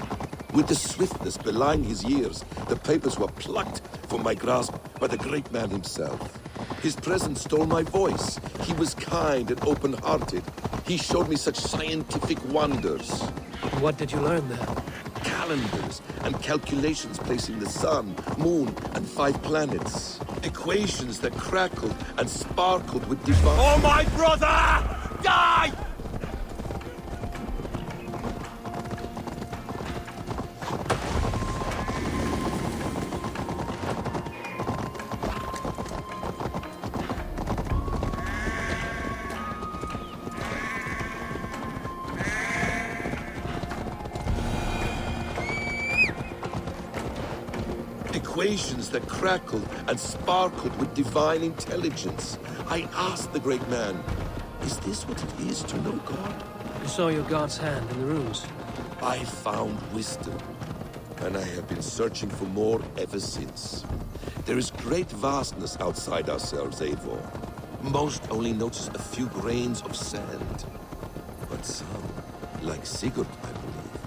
With the swiftness belying his years, the papers were plucked from my grasp by the great man himself. His presence stole my voice. He was kind and open-hearted. He showed me such scientific wonders. What did you learn there? Calendars and calculations placing the sun, moon, and 5 planets. Equations that crackled and sparkled with divine... Oh, my brother! Die! Equations that crackled and sparkled with divine intelligence. I asked the great man, is this what it is to know God? You saw your god's hand in the runes. I found wisdom, and I have been searching for more ever since. There is great vastness outside ourselves, Eivor. Most only notice a few grains of sand. But some, like Sigurd, I believe,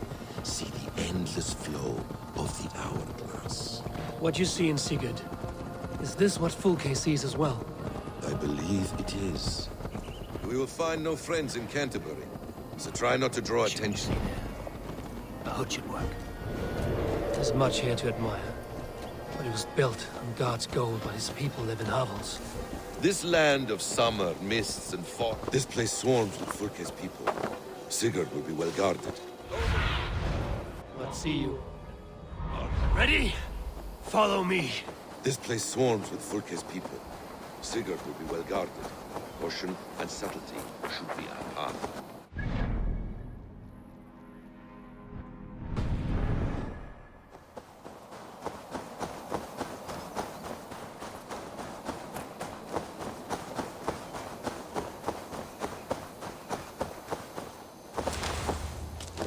see the endless flow of the hourglass. What you see in Sigurd, is this what Fulke sees as well? I believe it is. We will find no friends in Canterbury, so try not to draw attention. A hood should work. There's much here to admire, but it was built on God's gold while his people live in hovels. This land of summer, mists, and fog. This place swarms with Fulke's people. Sigurd will be well guarded. Let's see you. Ready? Follow me. This place swarms with Fulke's people. Sigurd will be well guarded. Caution and subtlety should be our path.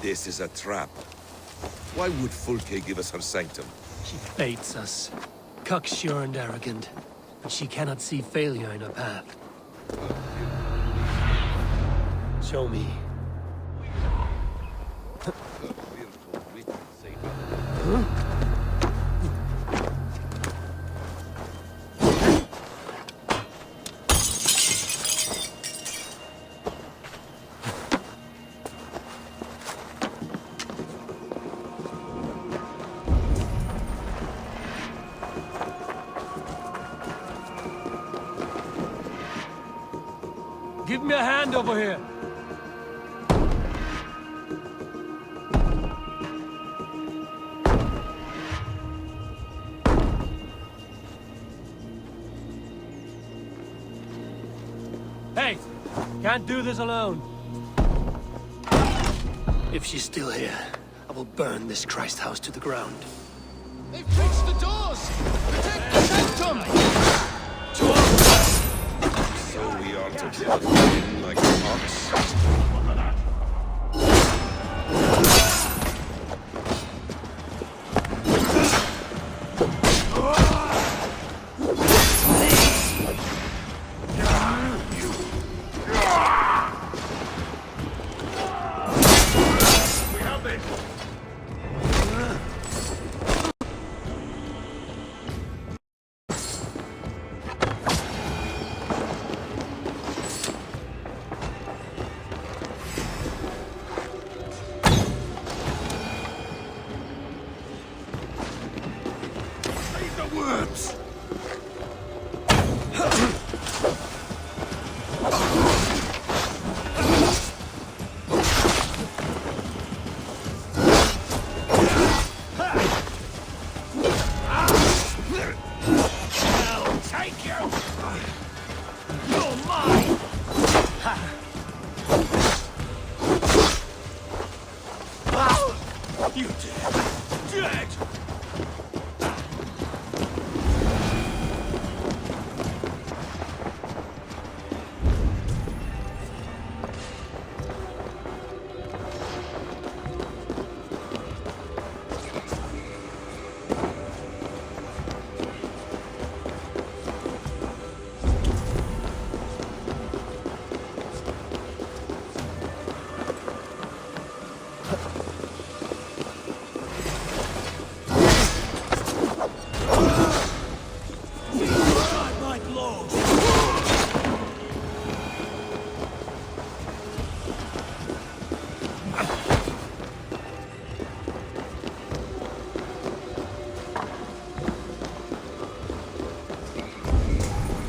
This is a trap. Why would Fulke give us her sanctum? She baits us. Cocksure and arrogant. But she cannot see failure in her path. Show me. Huh? me a hand over here. Hey, can't do this alone. If she's still here, I will burn this Christ house to the ground. They've breached the doors! Protect the sanctum! So we are to kill him like an ox.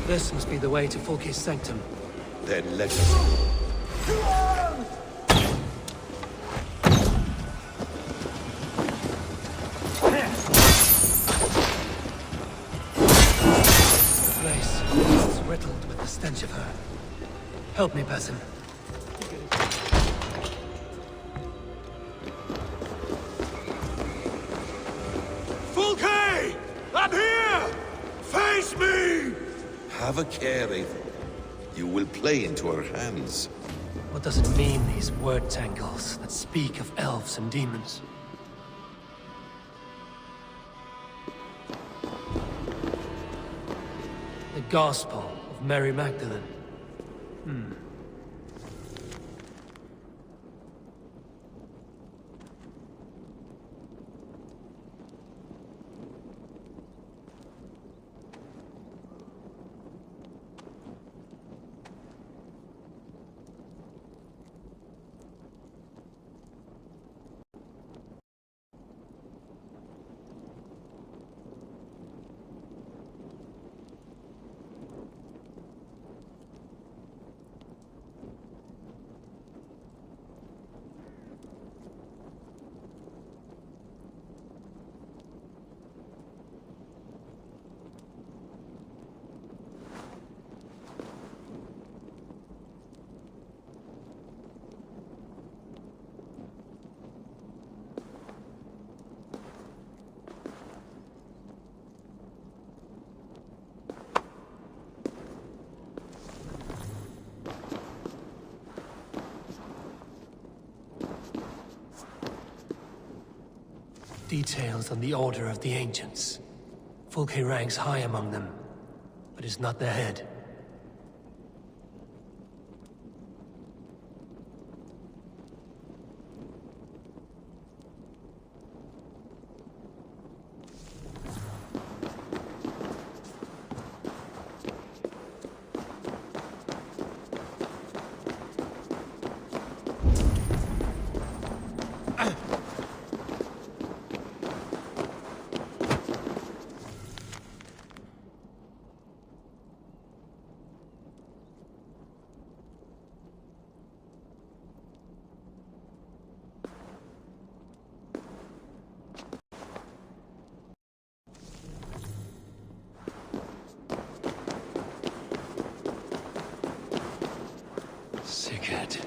This must be the way to Fulke's sanctum. Then let us. The place is riddled with the stench of her. Help me, peasant. Fulke! I'm here! Face me! Have a care, Aiden. You will play into our hands. What does it mean, these word tangles that speak of elves and demons? The Gospel of Mary Magdalene. Details on the Order of the Ancients. Fulke ranks high among them, but is not their head. blockhead.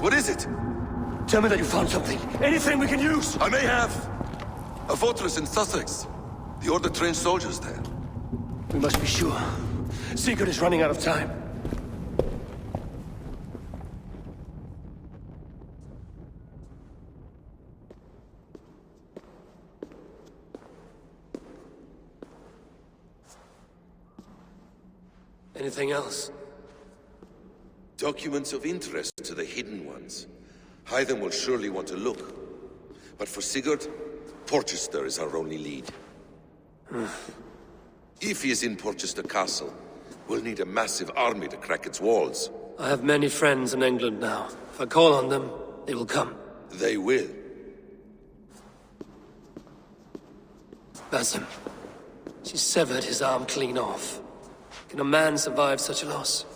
What is it? Tell me that you found something. Anything we can use! I may have. A fortress in Sussex. The Order trained soldiers there. We must be sure. Sigurd is running out of time. Anything else? Documents of interest to the Hidden Ones. Hythen will surely want to look. But for Sigurd, Porchester is our only lead. If he is in Porchester Castle, we'll need a massive army to crack its walls. I have many friends in England now. If I call on them, they will come. They will. Basim. She severed his arm clean off. Can a man survive such a loss?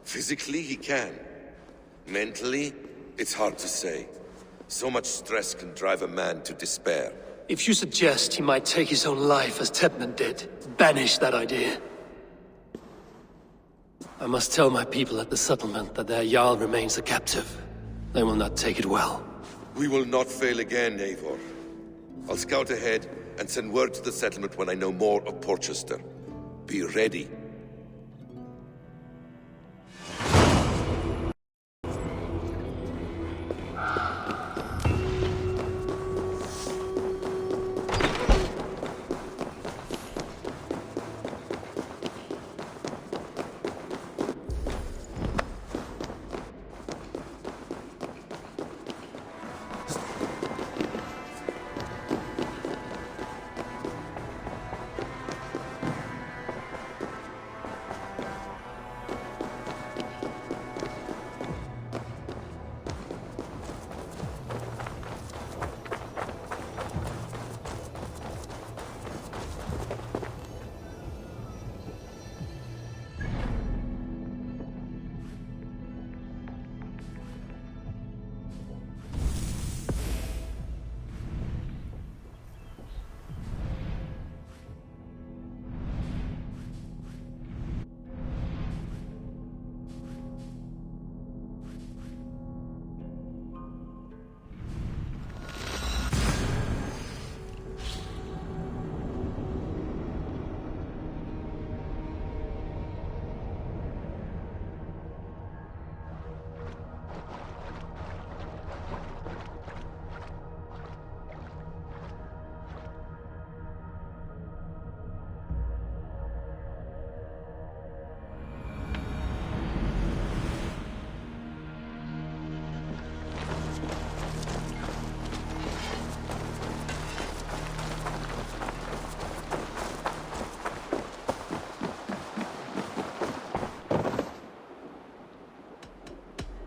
Physically, he can. Mentally, it's hard to say. So much stress can drive a man to despair. If you suggest he might take his own life as Tedman did, banish that idea. I must tell my people at the settlement that their Jarl remains a captive. They will not take it well. We will not fail again, Eivor. I'll scout ahead and send word to the settlement when I know more of Porchester. Be ready.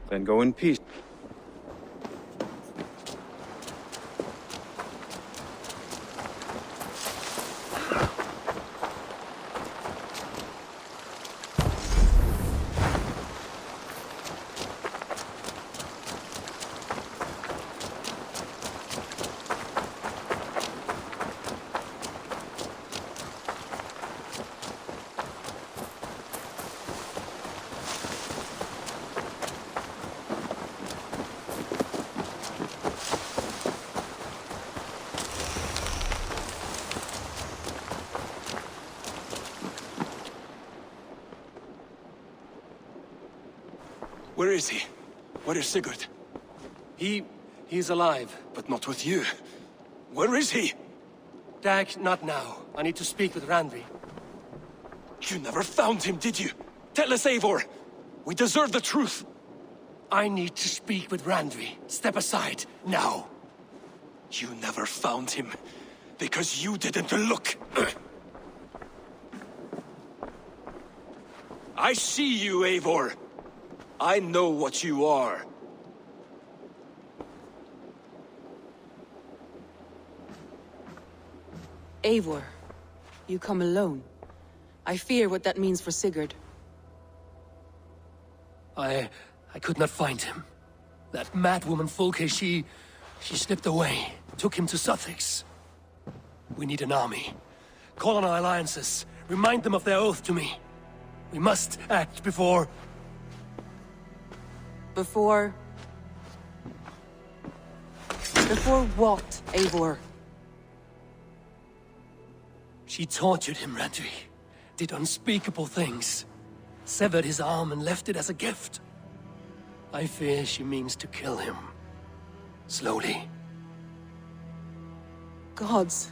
Then go in peace. Where is he? Where is Sigurd? He's alive. But not with you. Where is he? Dag, not now. I need to speak with Randvi. You never found him, did you? Tell us, Eivor! We deserve the truth. I need to speak with Randvi. Step aside, now. You never found him, because you didn't look. I see you, Eivor. I know what you are. Eivor, you come alone. I fear what that means for Sigurd. I could not find him. That madwoman Folke, she slipped away. Took him to Sussex. We need an army. Call on our alliances. Remind them of their oath to me. We must act before... Before what, Eivor? She tortured him, Randvi. Did unspeakable things. Severed his arm and left it as a gift. I fear she means to kill him. Slowly. Gods.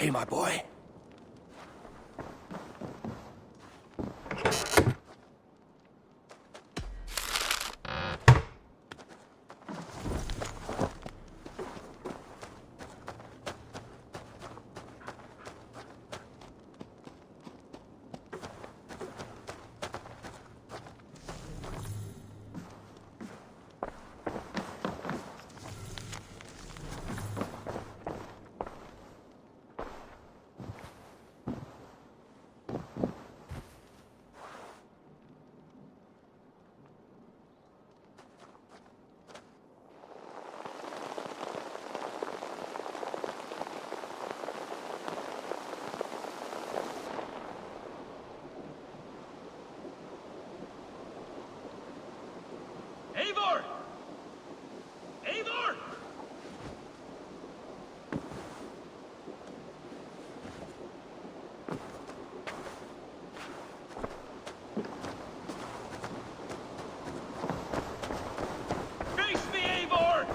Hey, my boy. Eivor! Eivor! Face me, Eivor!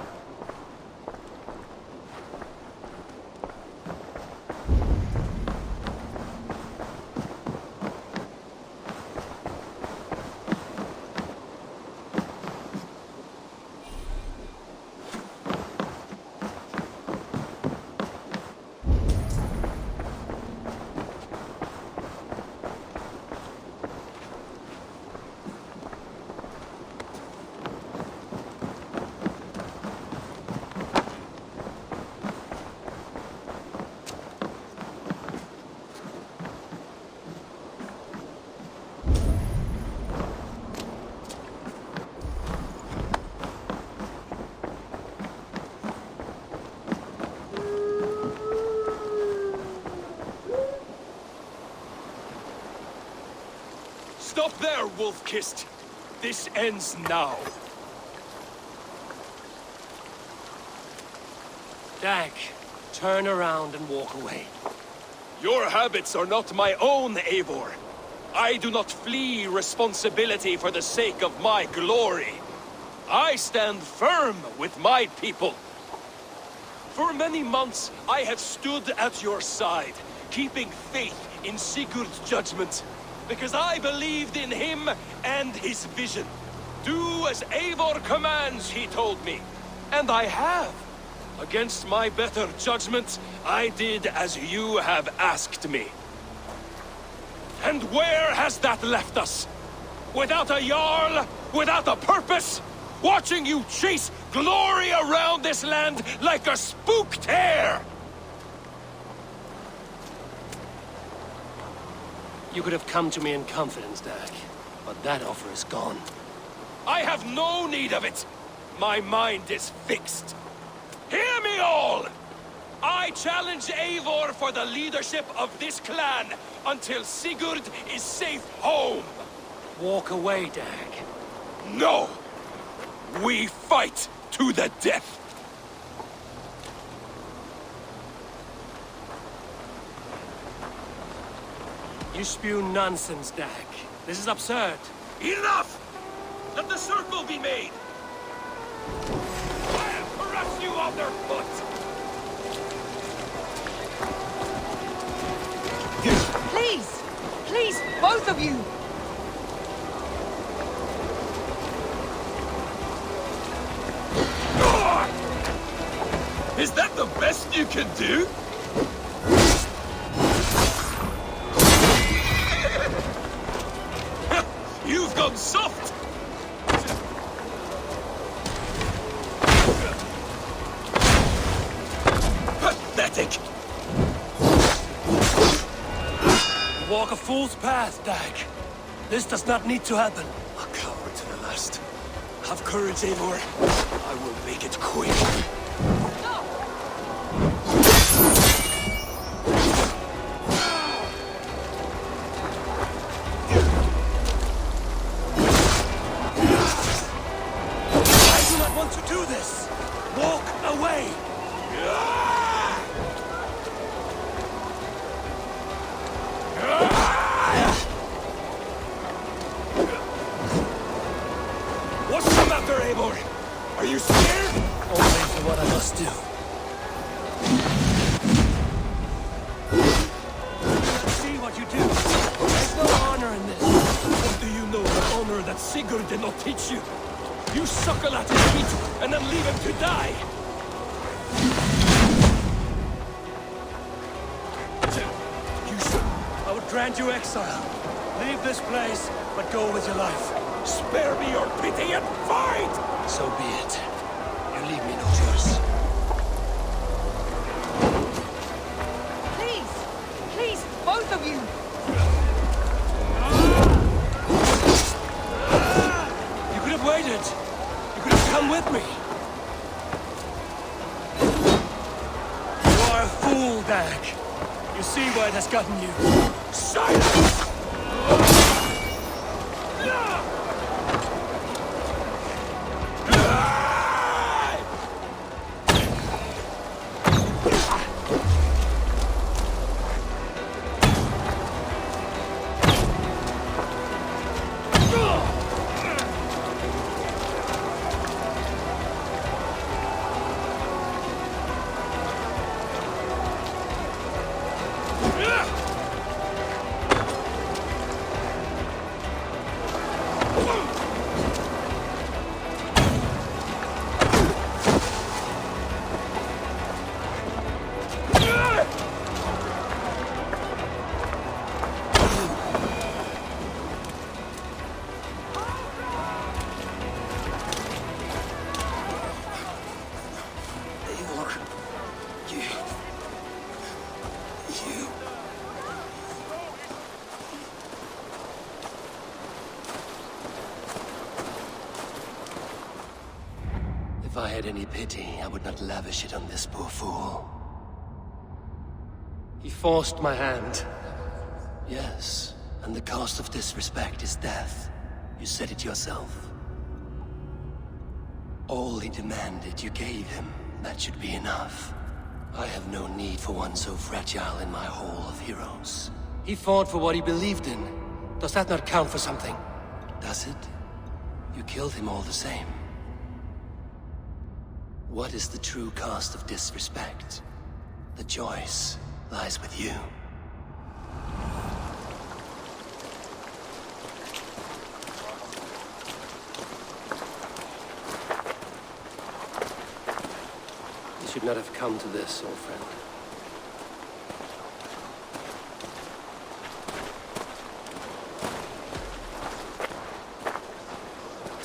Stop there, Wolf-Kissed! This ends now. Dag, turn around and walk away. Your habits are not my own, Eivor. I do not flee responsibility for the sake of my glory. I stand firm with my people. For many months, I have stood at your side, keeping faith in Sigurd's judgment, because I believed in him and his vision. Do as Eivor commands, he told me. And I have. Against my better judgment, I did as you have asked me. And where has that left us? Without a Jarl, without a purpose, watching you chase glory around this land like a spooked hare! You could have come to me in confidence, Dag, but that offer is gone. I have no need of it! My mind is fixed. Hear me all! I challenge Eivor for the leadership of this clan until Sigurd is safe home! Walk away, Dag. No! We fight to the death! You spew nonsense, Dag. This is absurd. Enough! Let the circle be made! I'll crush you underfoot! Please! Please, both of you! Is that the best you can do? You've gone soft! Pathetic! You walk a fool's path, Dag. This does not need to happen. A coward to the last. Have courage, Eivor. I will make it quick. Sigurd did not teach you. You suckle at his feet and then leave him to die. You should. I would grant you exile. Leave this place, but go with your life. Spare me your pity and fight! So be it. You leave me no choice. Please! Please, both of you! Waited. You could have come with me. You are a fool, Dag. You see why it has gotten you. Silence! If I had any pity, I would not lavish it on this poor fool. He forced my hand. Yes, and the cost of disrespect is death. You said it yourself. All he demanded, you gave him. That should be enough. I have no need for one so fragile in my hall of heroes. He fought for what he believed in. Does that not count for something? Does it? You killed him all the same. What is the true cost of disrespect? The choice lies with you. You should not have come to this, old friend.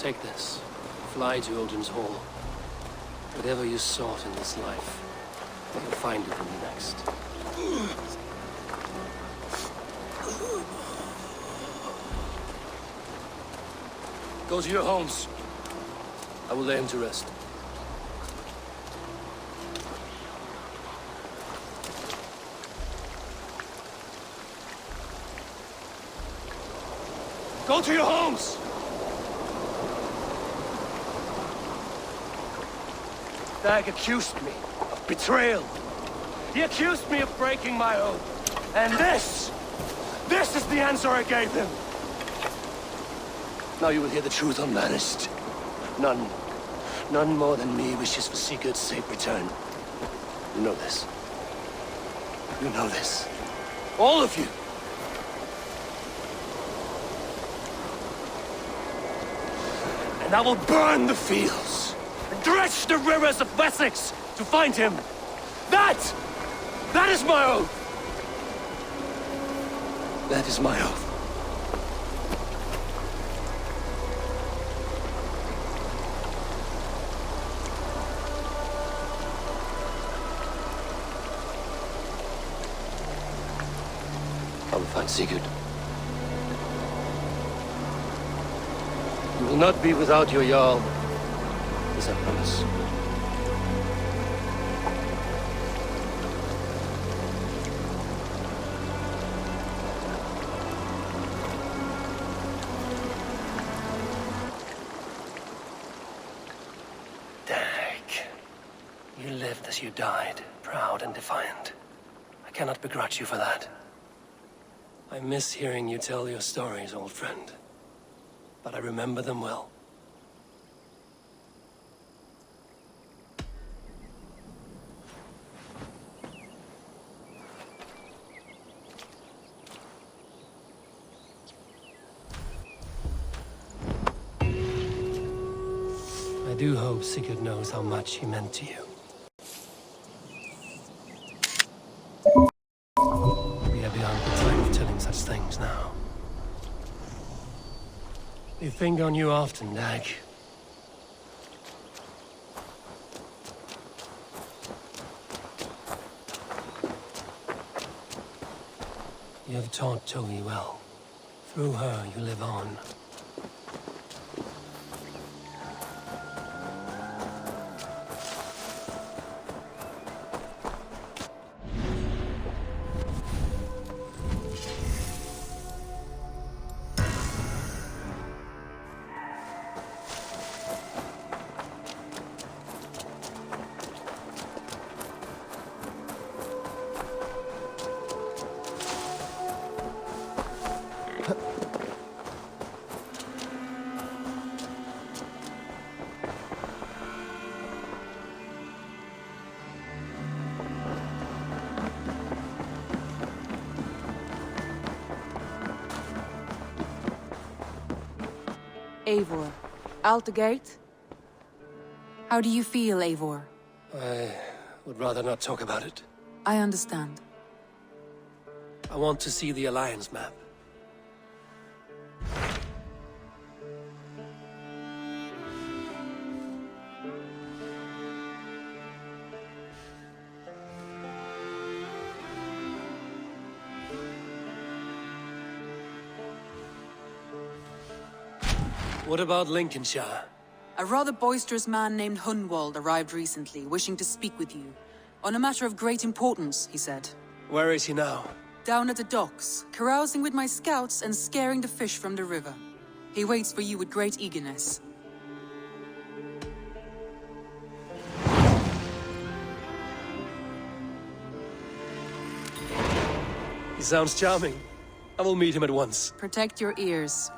Take this. Fly to Odin's Hall. Whatever you sought in this life, you'll find it in the next. Go to your homes. I will lay him to rest. Go to your homes! Dag accused me of betrayal. He accused me of breaking my oath. And this is the answer I gave him. Now you will hear the truth unbanished. None more than me wishes for Sigurd's safe return. You know this. You know this. All of you. And I will burn the fields and dredge the rivers of Wessex to find him. That is my oath. That is my oath. I will find Sigurd. You will not be without your Jarl, as I promise. Dag, you lived as you died, proud and defiant. I cannot begrudge you for that. I miss hearing you tell your stories, old friend. But I remember them well. I do hope Sigurd knows how much he meant to you. We are beyond the time of telling such things now. We think on you often, Dag. You have taught Togi well. Through her, you live on. Eivor, out the gate? How do you feel, Eivor? I would rather not talk about it. I understand. I want to see the Alliance map. What about Lincolnshire? A rather boisterous man named Hunwald arrived recently, wishing to speak with you. On a matter of great importance, he said. Where is he now? Down at the docks, carousing with my scouts and scaring the fish from the river. He waits for you with great eagerness. He sounds charming. I will meet him at once. Protect your ears.